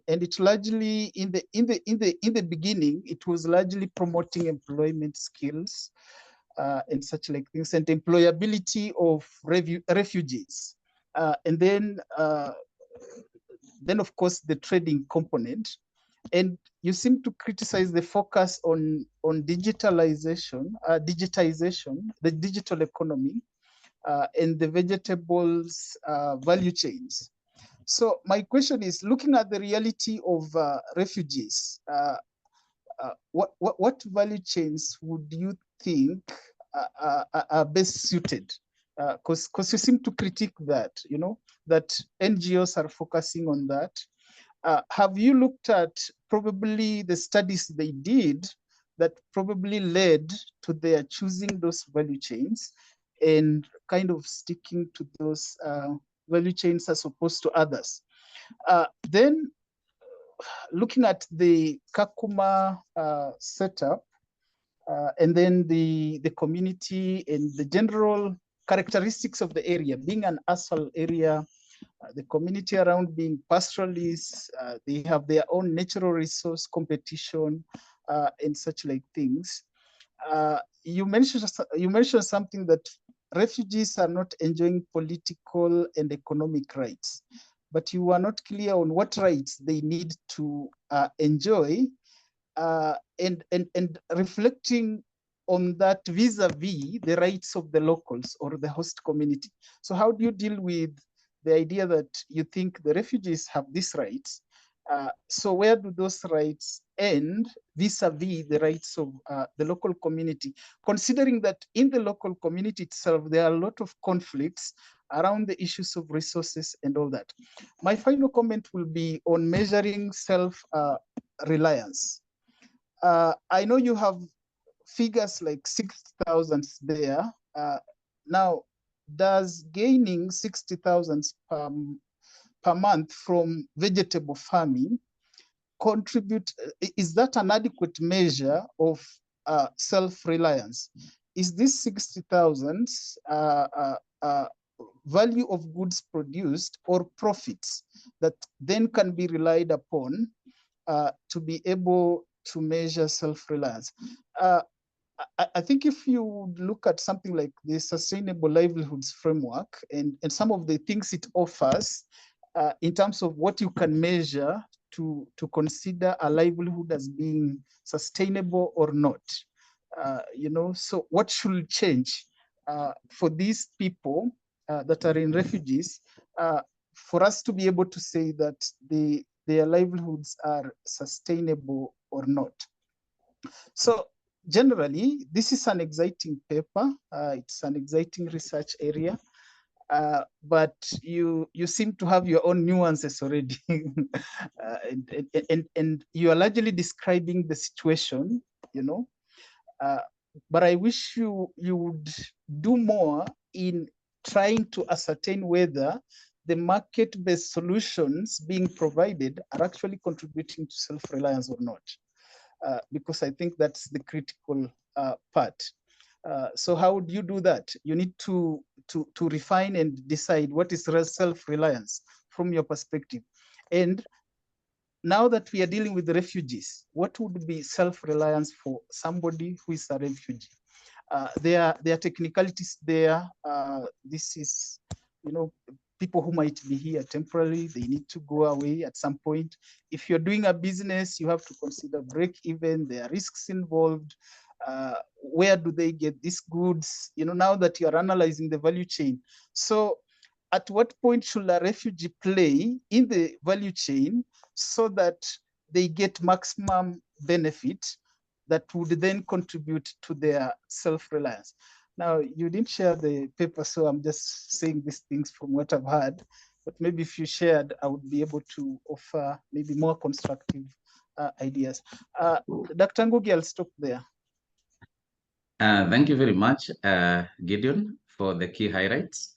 and it largely in the beginning it was largely promoting employment skills and such like things, and employability of refugees, and then of course the trading component. And you seem to criticize the focus on digitalization, the digital economy, and the vegetables value chains. So my question is, looking at the reality of refugees, what value chains would you think are best suited? Because you seem to critique that, that NGOs are focusing on that. Have you looked at probably the studies they did that probably led to their choosing those value chains and kind of sticking to those value chains as opposed to others? Then looking at the Kakuma setup, and then the community and the general characteristics of the area, being an asphalt area, the community around being pastoralists, they have their own natural resource competition and such like things. You mentioned something that refugees are not enjoying political and economic rights, but you are not clear on what rights they need to enjoy, and reflecting on that vis-a-vis the rights of the locals or the host community. So how do you deal with the idea that you think the refugees have these rights? So where do those rights end vis-a-vis the rights of the local community, considering that in the local community itself, there are a lot of conflicts around the issues of resources and all that. My final comment will be on measuring self-reliance. I know you have figures like 60,000 there. Now, does gaining 60,000 per month from vegetable farming contribute? Is that an adequate measure of self-reliance? Is this 60,000 value of goods produced or profits that then can be relied upon to be able to measure self-reliance? I think if you look at something like the Sustainable Livelihoods Framework and some of the things it offers in terms of what you can measure to consider a livelihood as being sustainable or not. So what should change for these people that are in refugees for us to be able to say that their livelihoods are sustainable or not? So generally, this is an exciting paper. It's an exciting research area. But you seem to have your own nuances already. And you are largely describing the situation, but I wish you would do more in trying to ascertain whether the market-based solutions being provided are actually contributing to self-reliance or not, because I think that's the critical part. So how would you do that? You need to refine and decide what is self-reliance from your perspective. And now that we are dealing with the refugees, what would be self-reliance for somebody who is a refugee? There are technicalities there. This is, people who might be here temporarily, they need to go away at some point. If you're doing a business, you have to consider break even, there are risks involved. Where do they get these goods? Now that you're analyzing the value chain. So at what point should a refugee play in the value chain so that they get maximum benefit that would then contribute to their self-reliance? Now, you didn't share the paper, so I'm just saying these things from what I've heard, but maybe if you shared, I would be able to offer maybe more constructive ideas. Dr. Ngugi, I'll stop there. Thank you very much, Gideon, for the key highlights.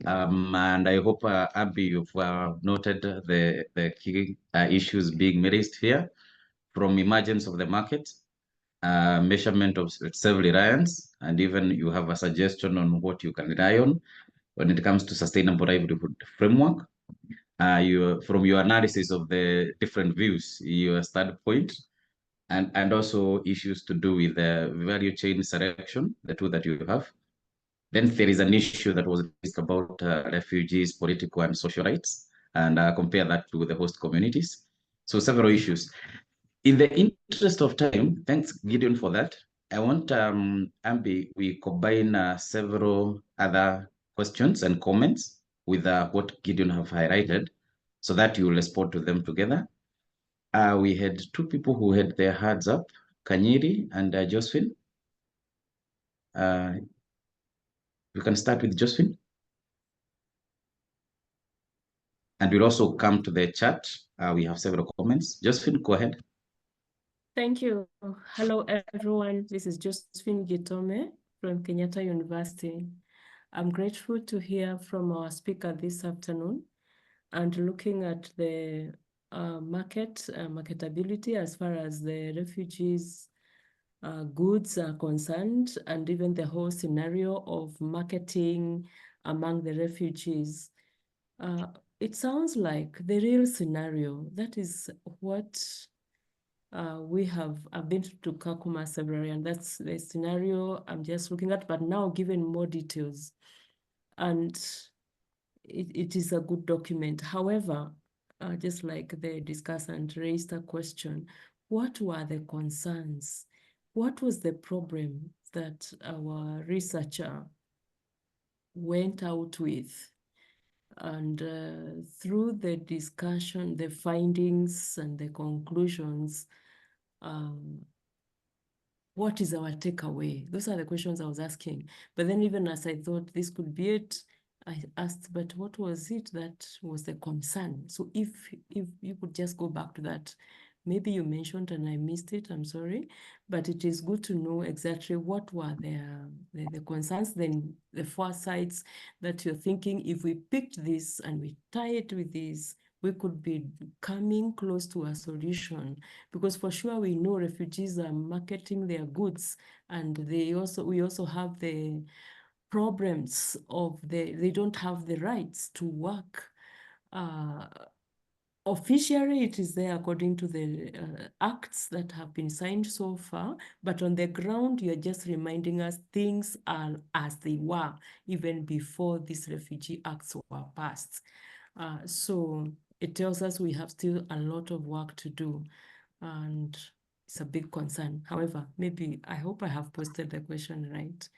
And I hope, Arbie, you've noted the key issues being raised here, from emergence of the market, measurement of self-reliance, and even you have a suggestion on what you can rely on when it comes to sustainable livelihood framework. From your analysis of the different views, your standpoint, and also issues to do with the value chain selection, the two that you have. Then there is an issue that was raised about refugees, political and social rights, and compare that to the host communities. So several issues. In the interest of time, thanks Gideon for that. I want, Arbie, we combine several other questions and comments with what Gideon have highlighted, so that you will respond to them together. We had two people who had their hands up, Kanyiri and Josephine. You can start with Josephine. And we'll also come to the chat. We have several comments. Josephine, go ahead. Thank you. Hello, everyone. This is Josephine Gitome from Kenyatta University. I'm grateful to hear from our speaker this afternoon and looking at the marketability as far as the refugees' goods are concerned, and even the whole scenario of marketing among the refugees. It sounds like the real scenario. That is what I've been to Kakuma several, and that's the scenario I'm just looking at, but now given more details. And it is a good document. However, just like the discussant raised a question, what were the concerns? What was the problem that our researcher went out with? And through the discussion, the findings and the conclusions, what is our takeaway? Those are the questions I was asking. But then even as I thought this could be it, I asked, but what was it that was the concern? So if you could just go back to that. Maybe you mentioned and I missed it, I'm sorry, but it is good to know exactly what were the concerns, then the four sides that you're thinking, if we picked this and we tie it with this, we could be coming close to a solution. Because for sure we know refugees are marketing their goods, and we also have the problems of they don't have the rights to work. Officially, it is there according to the acts that have been signed so far, but on the ground, you're just reminding us things are as they were even before these refugee acts were passed. So it tells us we have still a lot of work to do, and it's a big concern. However, I hope I have posted the question right.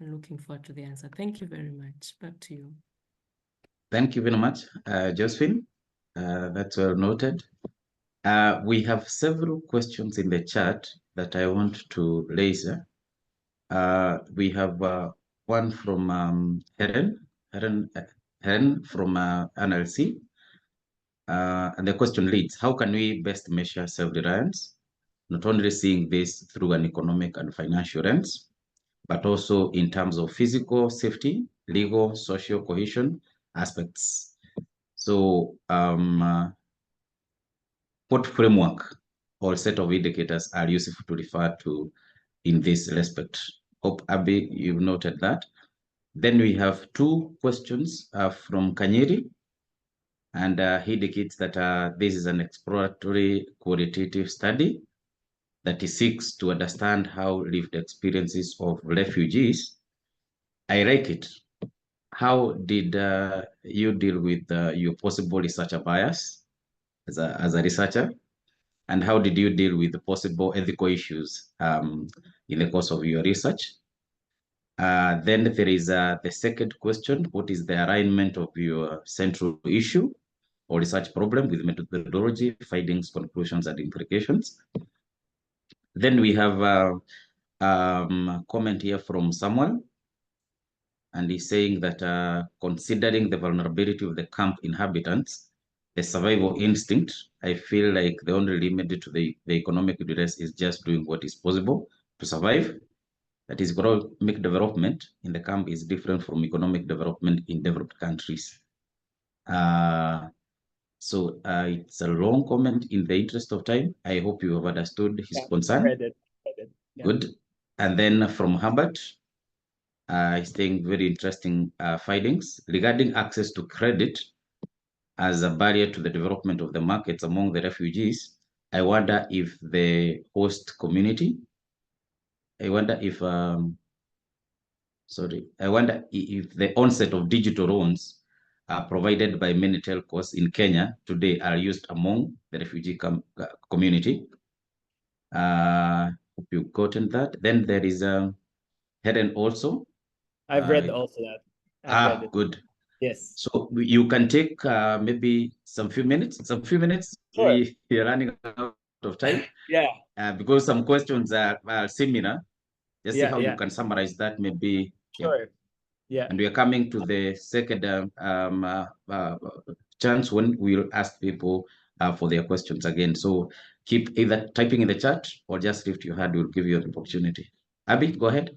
I'm looking forward to the answer. Thank you very much. Back to you. Thank you very much, Josephine. That's well noted. We have several questions in the chat that I want to raise. We have one from Helen from NLC. And the question reads, how can we best measure self-reliance? Not only seeing this through an economic and financial lens, but also in terms of physical safety, legal, social cohesion aspects. So what framework or set of indicators are useful to refer to in this respect? Hope, Arbie, you've noted that. Then we have two questions from Kanyeri, and he indicates that this is an exploratory qualitative study that seeks to understand how lived experiences of refugees. I like it. How did you deal with your possible researcher bias as a researcher? And how did you deal with the possible ethical issues in the course of your research? Then there is the second question, what is the alignment of your central issue or research problem with methodology, findings, conclusions, and implications? Then we have a comment here from someone, and he's saying that considering the vulnerability of the camp inhabitants, the survival instinct, I feel like the only limit to the economic duress is just doing what is possible to survive. That is, economic development in the camp is different from economic development in developed countries. So it's a long comment. In the interest of time, I hope you have understood his concern. I read it. Yeah. Good. And then from Herbert, he's saying very interesting findings regarding access to credit as a barrier to the development of the markets among the refugees. I wonder if the host community, I wonder if the onset of digital loans provided by many telcos in Kenya today are used among the refugee community. Hope you've gotten that. Then there is Helen also. I've read also that. I've read it. Good. Yes. So you can take maybe some few minutes. Sure. We are running out of time. Yeah. Because some questions are similar. Just see how you can summarize that maybe. Sure. Yeah. And we are coming to the second chance when we'll ask people for their questions again. So keep either typing in the chat or just lift your hand. We'll give you an opportunity. Arbie, go ahead.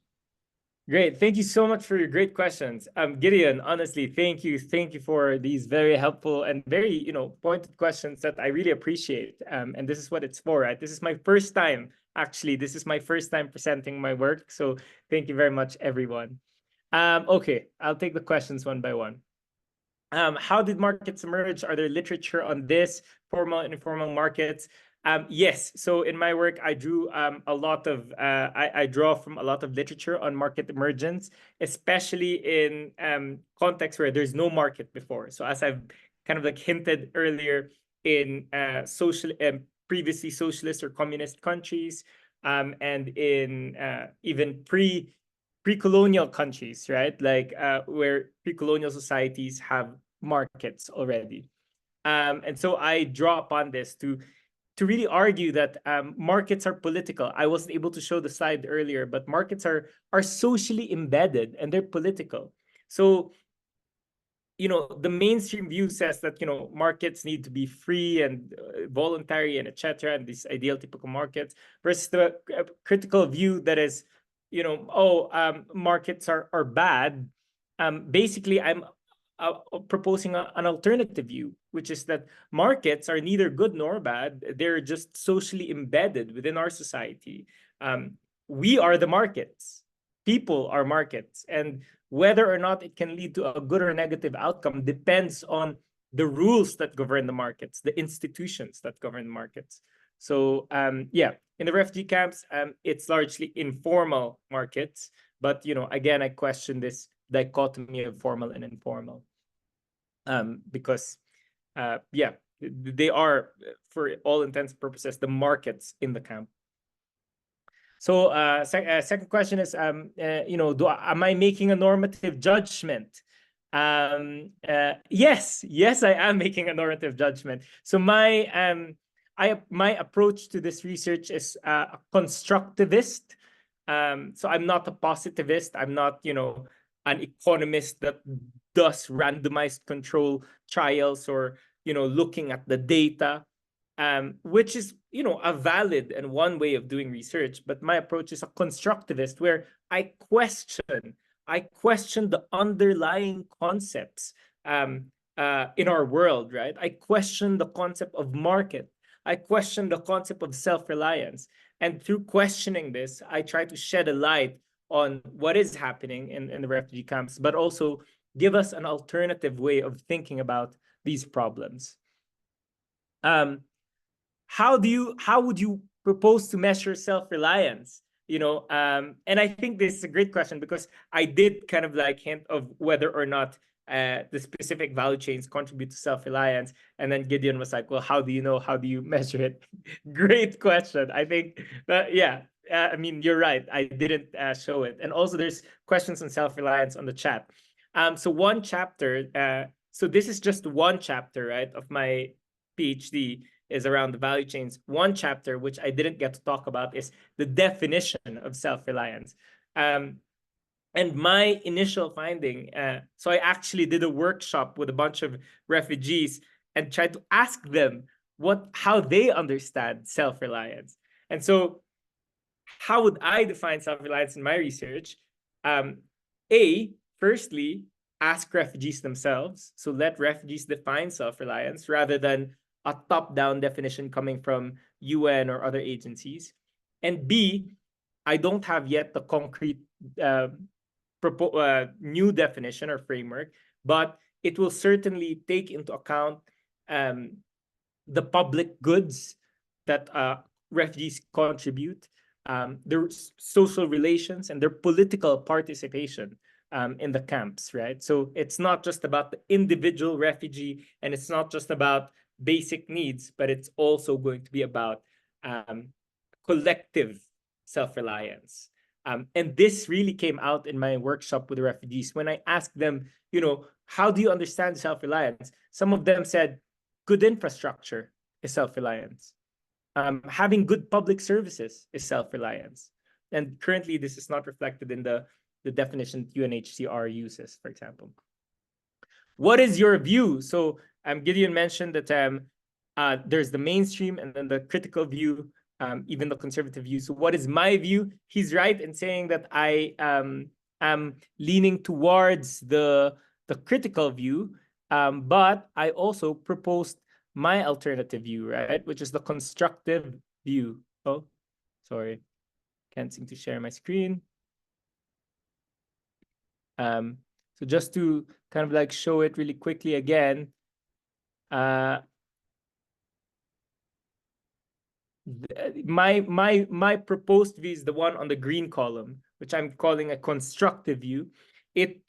Great. Thank you so much for your great questions. Gideon, honestly, thank you. Thank you for these very helpful and very, pointed questions that I really appreciate. And this is what it's for, right? This is my first time, actually. This is my first time presenting my work. So thank you very much, everyone. Okay, I'll take the questions one by one. How did markets emerge? Are there literature on this, formal and informal markets? Yes. So in my work, I drew a lot of I draw from a lot of literature on market emergence, especially in contexts where there's no market before. So as I've kind of like hinted earlier, in previously socialist or communist countries, and in even pre-colonial countries, right? Like where pre-colonial societies have markets already. And so I draw upon this to really argue that markets are political. I wasn't able to show the slide earlier, but markets are socially embedded and they're political. So, the mainstream view says that, markets need to be free and voluntary and etc. and these ideal typical markets, versus the critical view that is, markets are bad. Basically, I'm proposing an alternative view, which is that markets are neither good nor bad. They're just socially embedded within our society. We are the markets. People are markets. And whether or not it can lead to a good or negative outcome depends on the rules that govern the markets, the institutions that govern the markets. So, in the refugee camps, it's largely informal markets. But, again, I question this dichotomy of formal and informal. Because They are, for all intents and purposes, the markets in the camp. So second question is, am I making a normative judgment? Yes, I am making a normative judgment. So my approach to this research is a constructivist. So I'm not a positivist. I'm not, an economist that does randomized control trials or, looking at the data. Which is, a valid and one way of doing research. But my approach is a constructivist, where I question the underlying concepts in our world, right? I question the concept of market. I question the concept of self-reliance. And through questioning this, I try to shed a light on what is happening in the refugee camps, but also give us an alternative way of thinking about these problems. How would you propose to measure self-reliance? And I think this is a great question, because I did kind of like hint of whether or not the specific value chains contribute to self-reliance. And then Gideon was like, well, how do you know? How do you measure it? Great question. I think, yeah, I mean, you're right. I didn't show it. And also there's questions on self-reliance on the chat. So one chapter, so this is just one chapter, right, of my PhD, is around the value chains. One chapter, which I didn't get to talk about, is the definition of self-reliance. And my initial finding, so I actually did a workshop with a bunch of refugees and tried to ask them how they understand self-reliance. And so how would I define self-reliance in my research? Firstly, ask refugees themselves. So let refugees define self-reliance rather than a top-down definition coming from UN or other agencies. And B, I don't have yet the concrete new definition or framework, but it will certainly take into account the public goods that refugees contribute, their social relations, and their political participation in the camps, right? So it's not just about the individual refugee, and it's not just about basic needs, but it's also going to be about collective self-reliance. And this really came out in my workshop with the refugees. When I asked them, how do you understand self-reliance? Some of them said, good infrastructure is self-reliance. Having good public services is self-reliance. And currently, this is not reflected in the definition UNHCR uses, for example. What is your view? So Gideon mentioned that there's the mainstream and then the critical view, even the conservative view. So what is my view? He's right in saying that I am leaning towards the critical view, but I also proposed my alternative view, right, which is the constructive view. Oh, sorry, can't seem to share my screen. So just to kind of like show it really quickly again, my proposed view is the one on the green column, which I'm calling a constructive view. It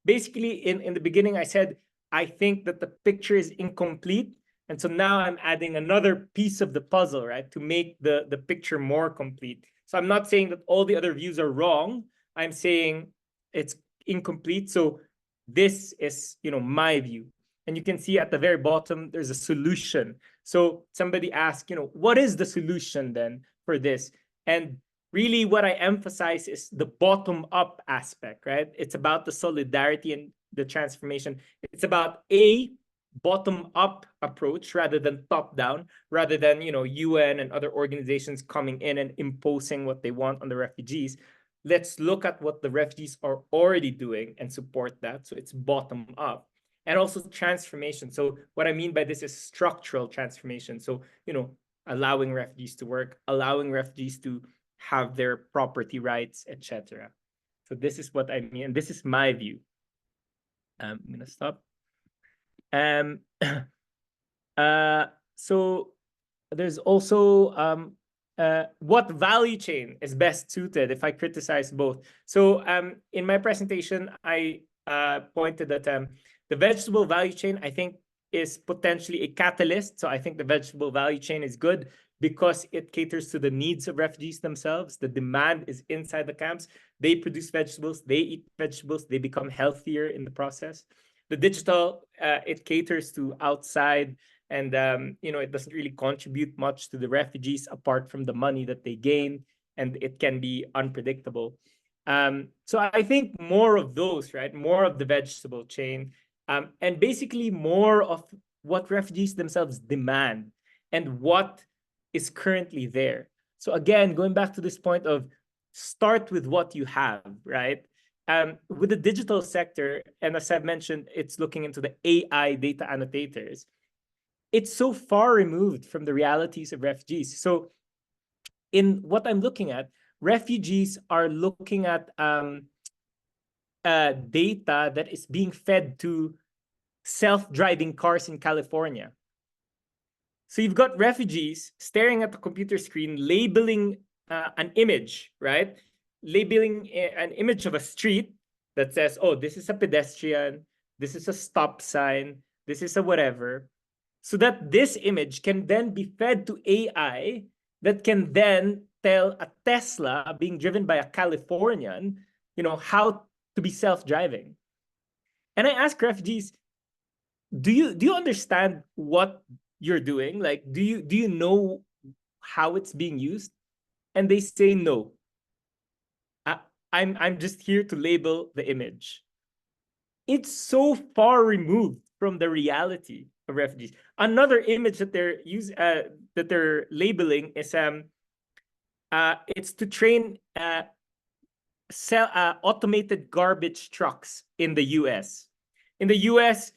basically in the beginning I said I think that the picture is incomplete, and so now I'm adding another piece of the puzzle, right, to make the picture more complete. So I'm not saying that all the other views are wrong. I'm saying it's incomplete. So this is, my view. And you can see at the very bottom, there's a solution. So somebody asked, what is the solution then for this? And really what I emphasize is the bottom-up aspect, right? It's about the solidarity and the transformation. It's about a bottom-up approach rather than top-down, rather than, UN and other organizations coming in and imposing what they want on the refugees. Let's look at what the refugees are already doing and support that. So it's bottom-up. And also transformation. So what I mean by this is structural transformation. So, allowing refugees to work, allowing refugees to have their property rights, etc. So this is what I mean. And this is my view. I'm going to stop. So there's also what value chain is best suited if I criticize both. So in my presentation, I pointed that the vegetable value chain, I think, is potentially a catalyst. So I think the vegetable value chain is good because it caters to the needs of refugees themselves. The demand is inside the camps. They produce vegetables, they eat vegetables, they become healthier in the process. The digital, it caters to outside, and it doesn't really contribute much to the refugees apart from the money that they gain, and it can be unpredictable. So I think more of those, right? More of the vegetable chain, and basically more of what refugees themselves demand and what is currently there. So again, going back to this point of start with what you have, right? With the digital sector, and as I've mentioned, it's looking into the AI data annotators. It's so far removed from the realities of refugees. So in what I'm looking at, refugees are looking at data that is being fed to self-driving cars in California. So you've got refugees staring at the computer screen, labeling an image, right? Labeling an image of a street that says, oh, this is a pedestrian, this is a stop sign, this is a whatever. So that this image can then be fed to AI that can then tell a Tesla being driven by a Californian, how to be self-driving. And I ask refugees, do you understand what you're doing? Like, do you know how it's being used? And they say no. I'm just here to label the image. It's so far removed from the reality of refugees. Another image that they're labeling is it's to train automated garbage trucks in the US. In the US,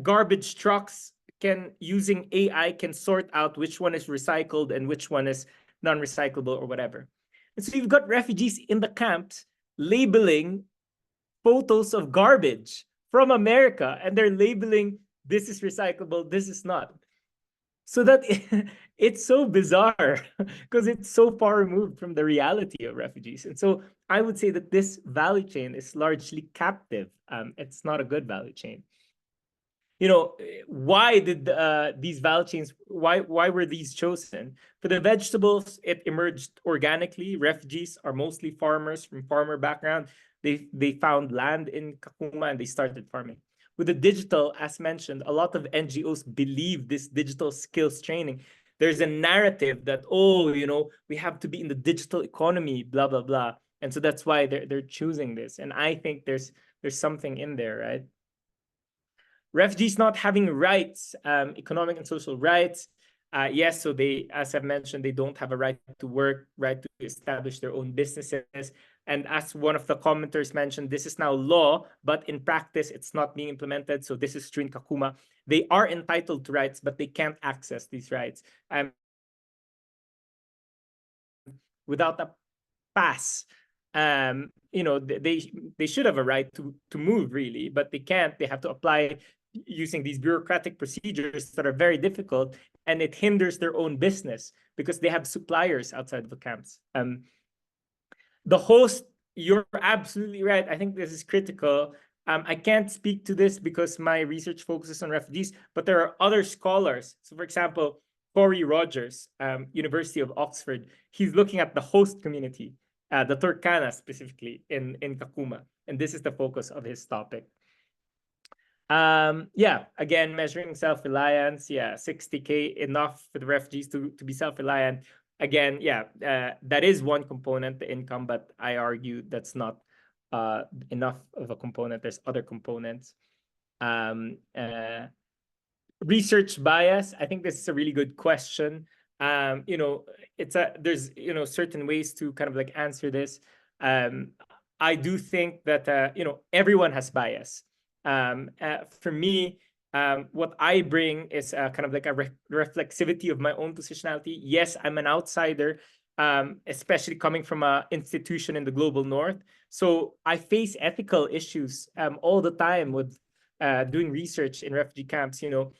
garbage trucks using AI can sort out which one is recycled and which one is non-recyclable or whatever. And so you've got refugees in the camps labeling photos of garbage from America, and they're labeling this is recyclable, this is not. So that it's so bizarre because it's so far removed from the reality of refugees. And so I would say that this value chain is largely captive. It's not a good value chain. Why did these value chains, why were these chosen? For the vegetables, it emerged organically. Refugees are mostly farmers from farmer background. They found land in Kakuma and they started farming. With the digital, as mentioned, a lot of NGOs believe this digital skills training. There's a narrative that, we have to be in the digital economy, blah, blah, blah. And so that's why they're choosing this. And I think there's something in there, right? Refugees not having rights, economic and social rights. Yes, so they, as I've mentioned, they don't have a right to work, right to establish their own businesses. And as one of the commenters mentioned, this is now law, but in practice, it's not being implemented. So this is true in Kakuma. They are entitled to rights, but they can't access these rights. Without a pass, they should have a right to move, really, but they can't. They have to apply using these bureaucratic procedures that are very difficult, and it hinders their own business because they have suppliers outside of the camps. The host, you're absolutely right. I think this is critical. I can't speak to this because my research focuses on refugees, but there are other scholars. So for example, Corey Rogers, University of Oxford, he's looking at the host community, the Turkana specifically in Kakuma. And this is the focus of his topic. Again, measuring self-reliance, 60K enough for the refugees to be self-reliant. Again, that is one component, the income, but I argue that's not enough of a component. There's other components. Research bias, I think this is a really good question. There's certain ways to kind of like answer this. I do think that everyone has bias. For me, what I bring is kind of like a reflexivity of my own positionality. Yes, I'm an outsider, especially coming from an institution in the global north. So I face ethical issues all the time with doing research in refugee camps. Do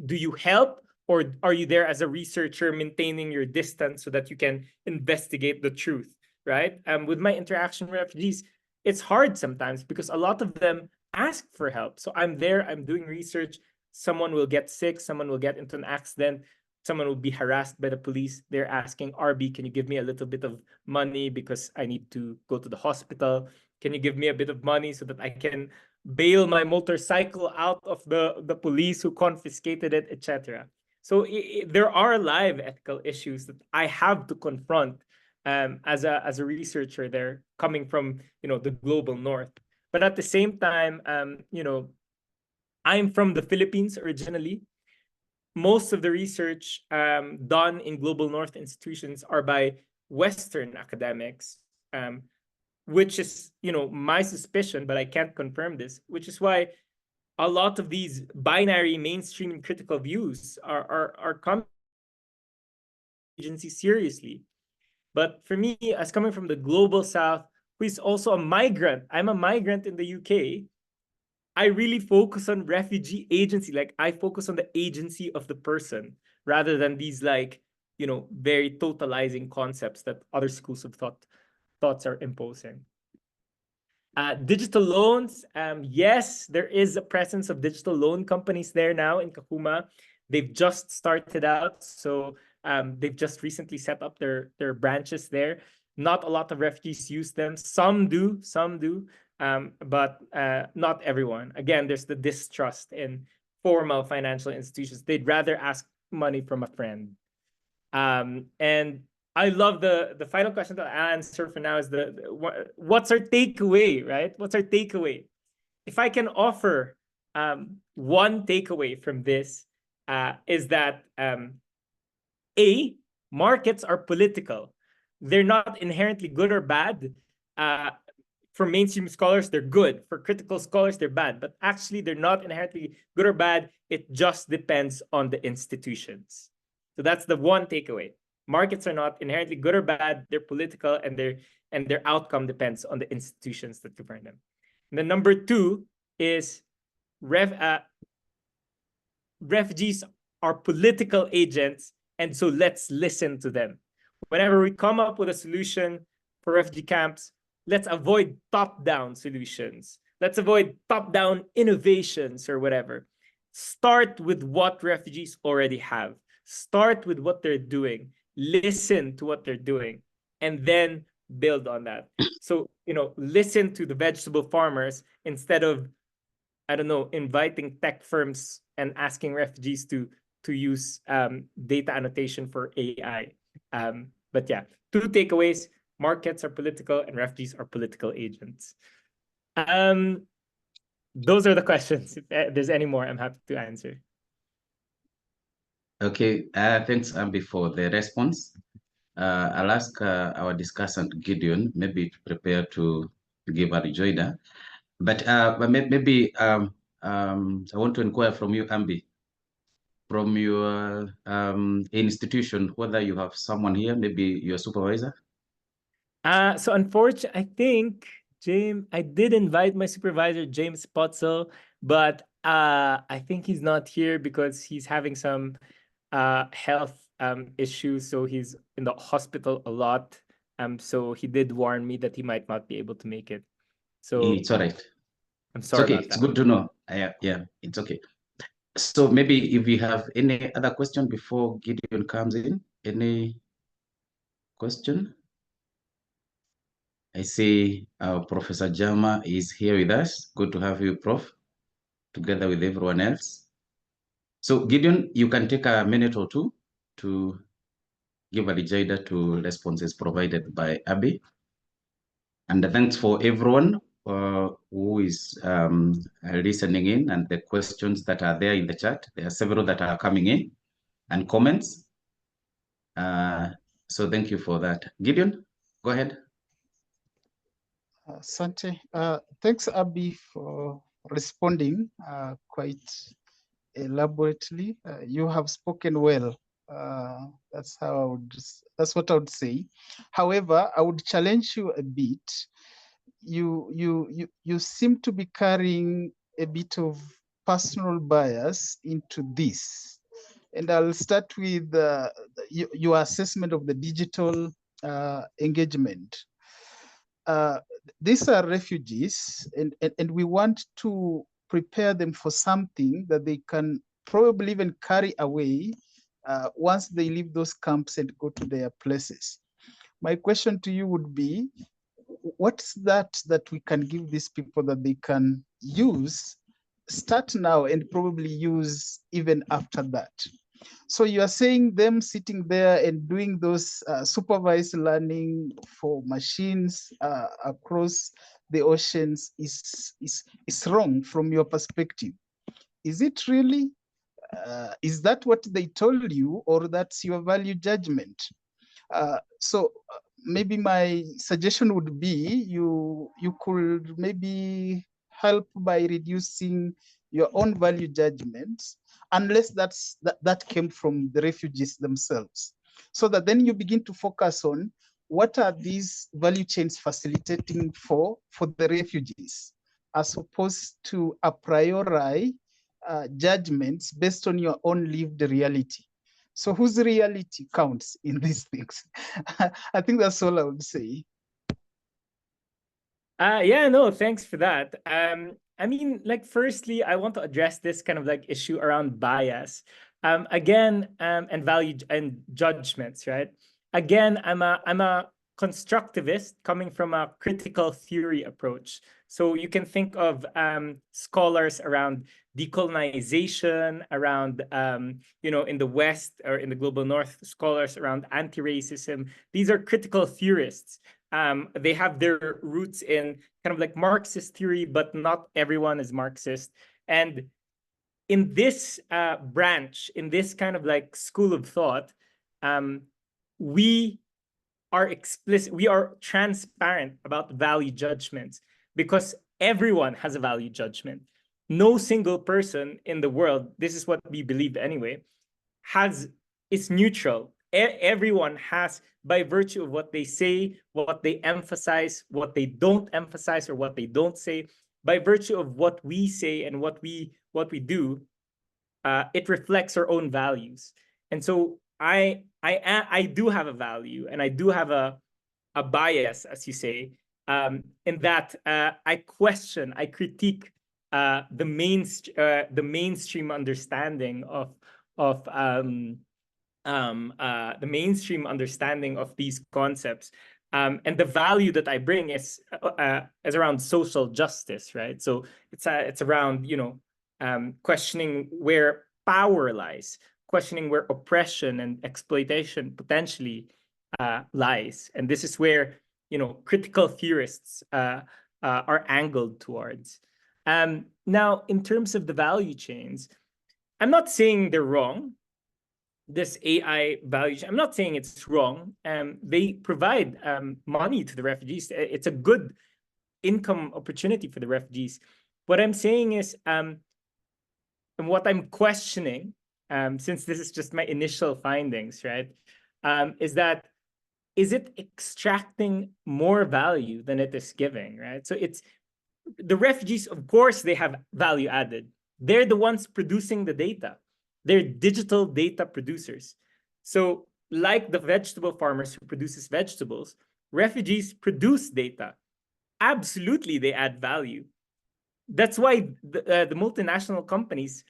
you help, or are you there as a researcher maintaining your distance so that you can investigate the truth, right? With my interaction with refugees, it's hard sometimes because a lot of them ask for help. So I'm there, I'm doing research. someone will get sick, someone will get into an accident, someone will be harassed by the police. They're asking, Arbie, can you give me a little bit of money because I need to go to the hospital? Can you give me a bit of money so that I can bail my motorcycle out of the police who confiscated it, etc. So there are live ethical issues that I have to confront as a researcher there, coming from the global north. But at the same time, I'm from the Philippines originally. Most of the research done in global north institutions are by Western academics, which is my suspicion, but I can't confirm this, which is why a lot of these binary mainstream and critical views are coming agency seriously. But for me, as coming from the global south, who is also a migrant, I'm a migrant in the UK, I really focus on refugee agency. Like, I focus on the agency of the person rather than these very totalizing concepts that other schools of thoughts are imposing. Digital loans, yes, there is a presence of digital loan companies there now in Kakuma. They've just started out, so they've just recently set up their branches there. Not a lot of refugees use them. Some do, but not everyone. Again, there's the distrust in formal financial institutions. They'd rather ask money from a friend. And I love the final question that I'll answer for now is what's our takeaway, right? What's our takeaway? If I can offer one takeaway from this, is that markets are political. They're not inherently good or bad. For mainstream scholars, they're good. For critical scholars, they're bad. But actually, they're not inherently good or bad. It just depends on the institutions. So that's the one takeaway. Markets are not inherently good or bad. They're political, and their outcome depends on the institutions that govern them. And then number two is refugees are political agents, and so let's listen to them. Whenever we come up with a solution for refugee camps, let's avoid top-down solutions. Let's avoid top-down innovations or whatever. Start with what refugees already have. Start with what they're doing. Listen to what they're doing, and then build on that. So, listen to the vegetable farmers instead of, I don't know, inviting tech firms and asking refugees to use data annotation for AI. But yeah, two takeaways: markets are political and refugees are political agents. Those are the questions. If there's any more, I'm happy to answer. Okay, thanks, Arbie, for the response. I'll ask our discussant, Gideon, maybe to prepare to give a rejoinder. But maybe I want to inquire from you, Arbie, from your institution, whether you have someone here, maybe your supervisor. So unfortunately, I think, James, I did invite my supervisor, James Potzel, but I think he's not here because he's having some health issues. So he's in the hospital a lot. So he did warn me that he might not be able to make it. So It's all right. I'm sorry it's okay. about It's that. good to know. Yeah, it's okay. So maybe if you have any other question before Gideon comes in, any question? I see Professor Jama is here with us. Good to have you, Prof, together with everyone else. So Gideon, you can take a minute or two to give a rejoinder to responses provided by Arbie. And thanks for everyone who is listening in and the questions that are there in the chat. There are several that are coming in and comments. So thank you for that. Gideon, go ahead. Asante. Thanks, Arbie, for responding quite elaborately. You have spoken well. That's what I would say. However, I would challenge you a bit. You seem to be carrying a bit of personal bias into this. And I'll start with your assessment of the digital engagement. These are refugees, and we want to prepare them for something that they can probably even carry away once they leave those camps and go to their places. My question to you would be, what's that we can give these people that they can use, start now and probably use even after that? So you are saying them sitting there and doing those supervised learning for machines across the oceans is wrong from your perspective. Is it really? Is that what they told you, or that's your value judgment? So maybe my suggestion would be you could maybe help by reducing your own value judgments, unless that came from the refugees themselves, so that then you begin to focus on what are these value chains facilitating for the refugees, as opposed to a priori judgments based on your own lived reality. So whose reality counts in these things? I think that's all I would say. Yeah, no, thanks for that. I mean, like, firstly, I want to address this kind of like issue around bias. Again, and value and judgments, right? Again, I'm a constructivist coming from a critical theory approach. So you can think of scholars around decolonization, around in the West or in the global North, scholars around anti-racism. These are critical theorists. They have their roots in kind of like Marxist theory, but not everyone is Marxist. And in this branch, in this kind of like school of thought, we are explicit, we are transparent about value judgments, because everyone has a value judgment. No single person in the world, this is what we believe anyway, is neutral. Everyone has, by virtue of what they say, what they emphasize, what they don't emphasize, or what they don't say, by virtue of what we say and what we do, it reflects our own values. And so I do have a value, and I do have a bias, as you say, in that I critique the mainstream understanding of the mainstream understanding of these concepts. And the value that I bring is around social justice, right? So it's around questioning where power lies, questioning where oppression and exploitation potentially lies, and this is where critical theorists are angled towards. Now, in terms of the value chains, I'm not saying they're wrong. This AI value chain, I'm not saying it's wrong. They provide money to the refugees. It's a good income opportunity for the refugees. What I'm saying is, and what I'm questioning, since this is just my initial findings, right, is it extracting more value than it is giving, right? So it's the refugees, of course, they have value added. They're the ones producing the data. They're digital data producers. So like the vegetable farmers who produces vegetables, refugees produce data. Absolutely, they add value. That's why the multinational companies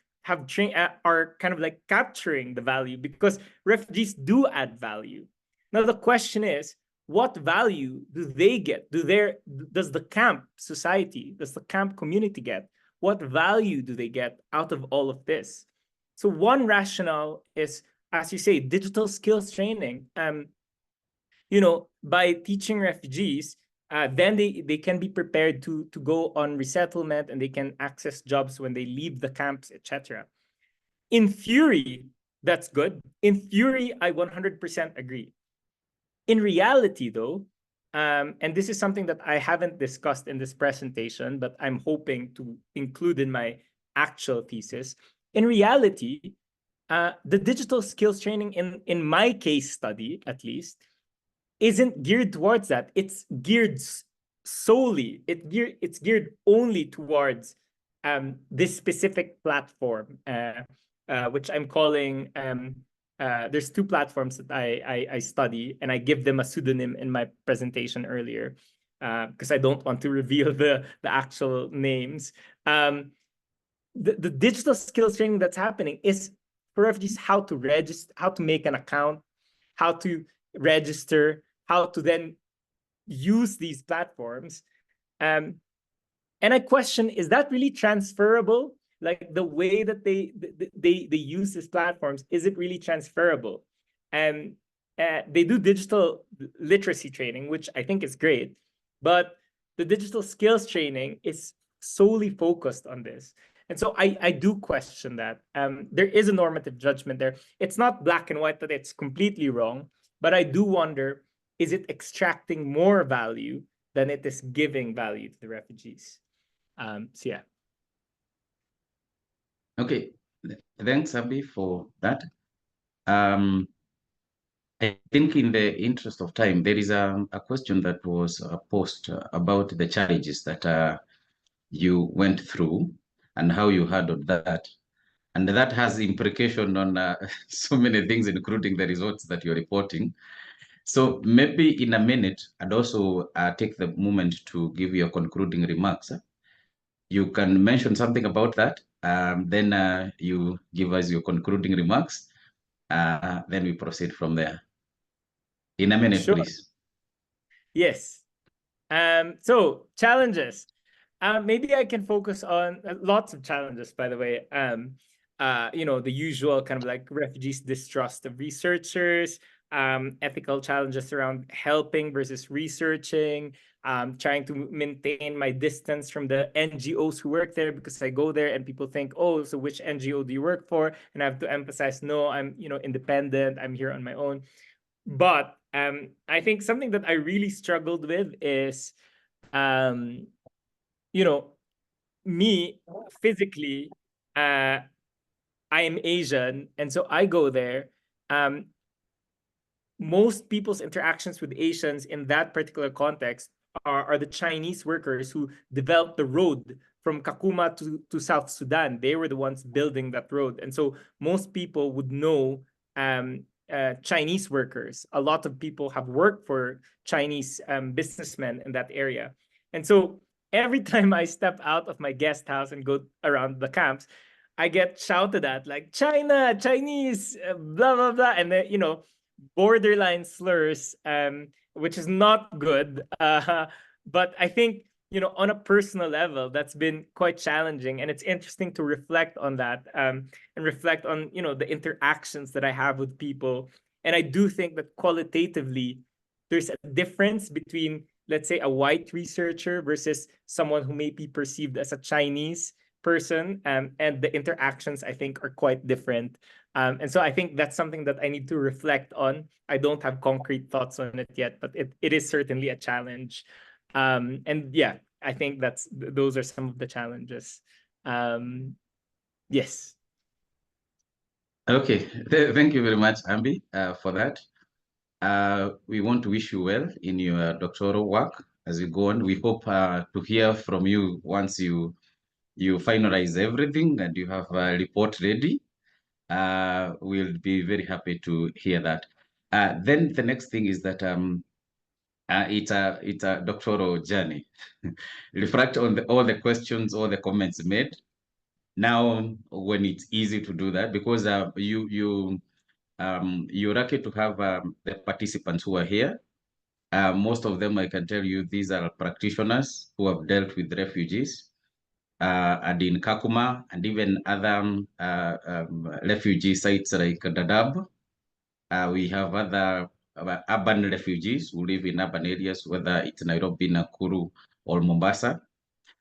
are kind of like capturing the value, because refugees do add value. Now the question is, what value do they get? Does the camp society, does the camp community get? What value do they get out of all of this? So one rationale is, as you say, digital skills training. By teaching refugees, then they can be prepared to go on resettlement, and they can access jobs when they leave the camps, etc. In theory, that's good. In theory, I 100% agree. In reality, though, and this is something that I haven't discussed in this presentation, but I'm hoping to include in my actual thesis. In reality, the digital skills training in my case study, at least, isn't geared towards that. It's geared solely, it's geared only towards this specific platform, which I'm calling, there's two platforms that I study, and I give them a pseudonym in my presentation earlier, because I don't want to reveal the actual names. the digital skills training that's happening is for refugees how to register, how to make an account, how to register, how to then use these platforms. And I question, is that really transferable? Like the way that they use these platforms, is it really transferable? And they do digital literacy training, which I think is great, but the digital skills training is solely focused on this. And so I do question that. There is a normative judgment there. It's not black and white that it's completely wrong, but I do wonder, is it extracting more value than it is giving value to the refugees? So yeah. Okay, thanks, Arbie, for that. I think in the interest of time, there is a question that was posed about the challenges that you went through and how you handled that. And that has implication on so many things, including the results that you're reporting. So maybe in a minute, and also take the moment to give your concluding remarks. You can mention something about that. Then you give us your concluding remarks. Then we proceed from there. In a minute, Sure. please. Yes. So challenges. Maybe I can focus on lots of challenges, by the way. The usual kind of like refugees' distrust of researchers, ethical challenges around helping versus researching, trying to maintain my distance from the NGOs who work there, because I go there and people think, oh, so which NGO do you work for? And I have to emphasize, no, I'm independent. I'm here on my own. But I think something that I really struggled with is, me physically, I am Asian, and so I go there. Most people's interactions with Asians in that particular context are the Chinese workers who developed the road from Kakuma to South Sudan. They were the ones building that road. And so most people would know Chinese workers. A lot of people have worked for Chinese businessmen in that area. And so every time I step out of my guest house and go around the camps, I get shouted at like China, Chinese, blah, blah, blah. And then, borderline slurs, which is not good. But I think, on a personal level, that's been quite challenging. And it's interesting to reflect on that and reflect on, the interactions that I have with people. And I do think that qualitatively, there's a difference between, let's say, a white researcher versus someone who may be perceived as a Chinese person. And the interactions, I think, are quite different. And so I think that's something that I need to reflect on. I don't have concrete thoughts on it yet, but it is certainly a challenge. And yeah, I think those are some of the challenges. Yes. Okay, thank you very much, Arbie, for that. We want to wish you well in your doctoral work as you go on. We hope to hear from you once you finalize everything and you have a report ready. We'll be very happy to hear that. Then the next thing is that it's a doctoral journey. Reflect on all the questions, all the comments made. Now, when it's easy to do that, because you're lucky to have the participants who are here. Most of them, I can tell you, these are practitioners who have dealt with refugees. And in Kakuma and even other refugee sites like Dadaab. We have other urban refugees who live in urban areas, whether it's Nairobi, Nakuru, or Mombasa.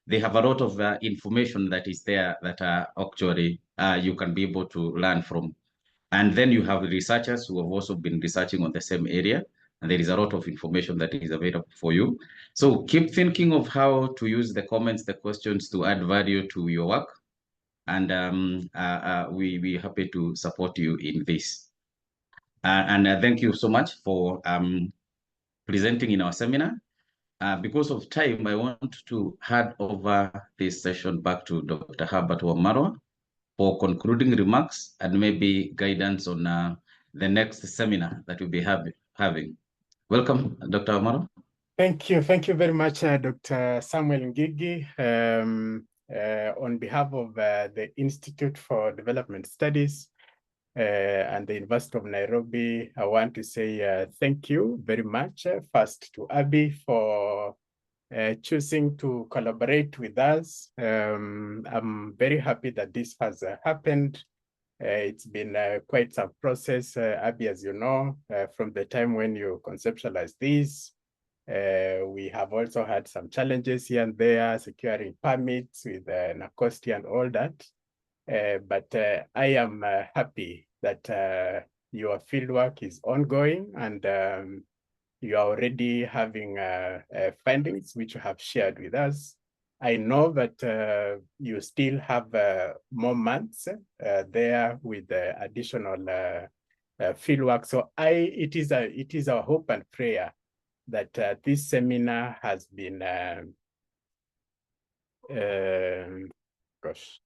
They have a lot of information that is there that actually you can be able to learn from. And then you have researchers who have also been researching on the same area. And there is a lot of information that is available for you. So keep thinking of how to use the comments, the questions to add value to your work. And we're happy to support you in this. And thank you so much for presenting in our seminar. Because of time, I want to hand over this session back to Dr. Herbert Wamarwa for concluding remarks and maybe guidance on the next seminar that we'll be having. Welcome, Dr. Wamarwa. Thank you very much, Dr. Samuel Ngigi. on behalf of the Institute for Development Studies and the University of Nairobi, I want to say thank you very much first to Arbie for choosing to collaborate with us. I'm very happy that this has happened. It's been quite some process, Arbie, as you know, from the time when you conceptualized this. We have also had some challenges here and there, securing permits with NACOSTI and all that. But I am happy that your fieldwork is ongoing and you are already having findings which you have shared with us. I know that you still have more months there with additional fieldwork. So it is our hope and prayer that this seminar has been, gosh.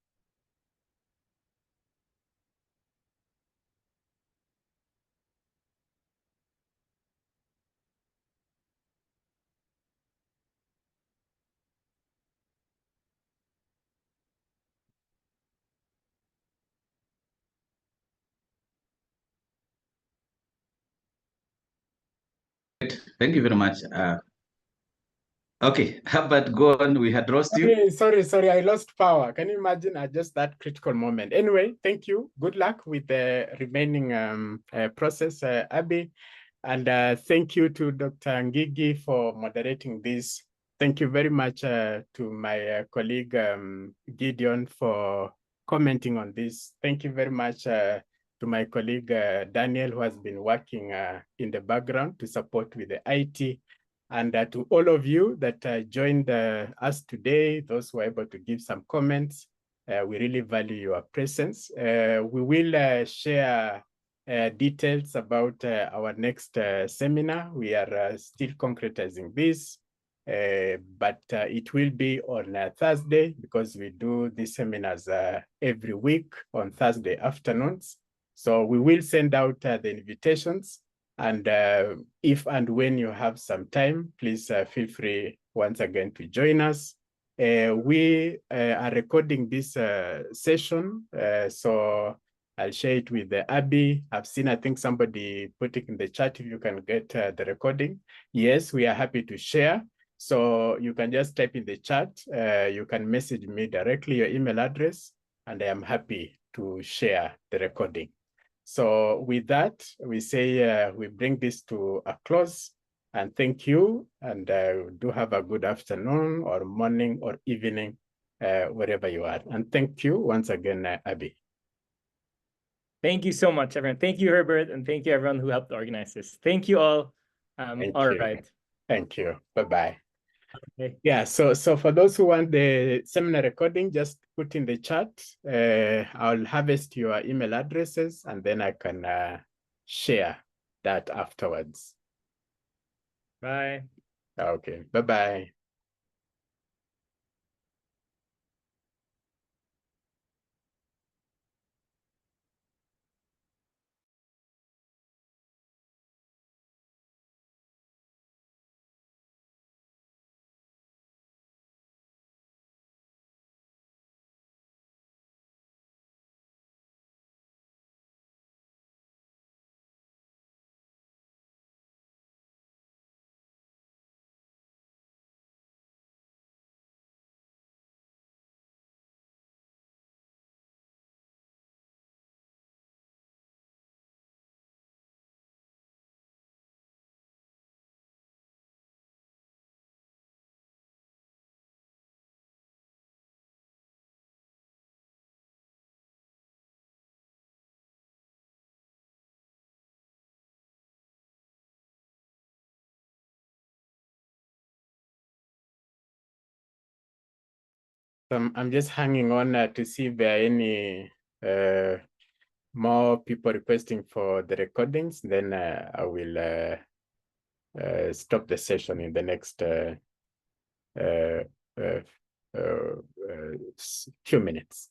Thank you very much. Okay, Herbert, go on. We had lost you. Sorry, I lost power. Can you imagine at just that critical moment? Anyway, thank you. Good luck with the remaining process, Arbie. And thank you to Dr. Ngigi for moderating this. Thank you very much to my colleague Gideon for commenting on this. Thank you very much to my colleague Daniel, who has been working in the background to support with the IT. And to all of you that joined us today, those who were able to give some comments, we really value your presence. We will share details about our next seminar. We are still concretizing this, but it will be on Thursday because we do these seminars every week on Thursday afternoons. So we will send out the invitations. And if and when you have some time, please feel free once again to join us. We are recording this session, so I'll share it with Arbie. I've seen, I think somebody put it in the chat if you can get the recording. Yes, we are happy to share. So you can just type in the chat. You can message me directly your email address, and I am happy to share the recording. So with that, we say we bring this to a close, and thank you, and do have a good afternoon or morning or evening, wherever you are. And thank you once again, Arbie. Thank you so much, everyone. Thank you, Herbert, and thank you, everyone who helped organize this. Thank you all. All right. Thank you. Bye-bye. Okay. Yeah, so for those who want the seminar recording, just put in the chat. I'll harvest your email addresses and then I can share that afterwards. Bye. Okay, bye-bye. I'm just hanging on to see if there are any more people requesting for the recordings. Then I will stop the session in the next few minutes.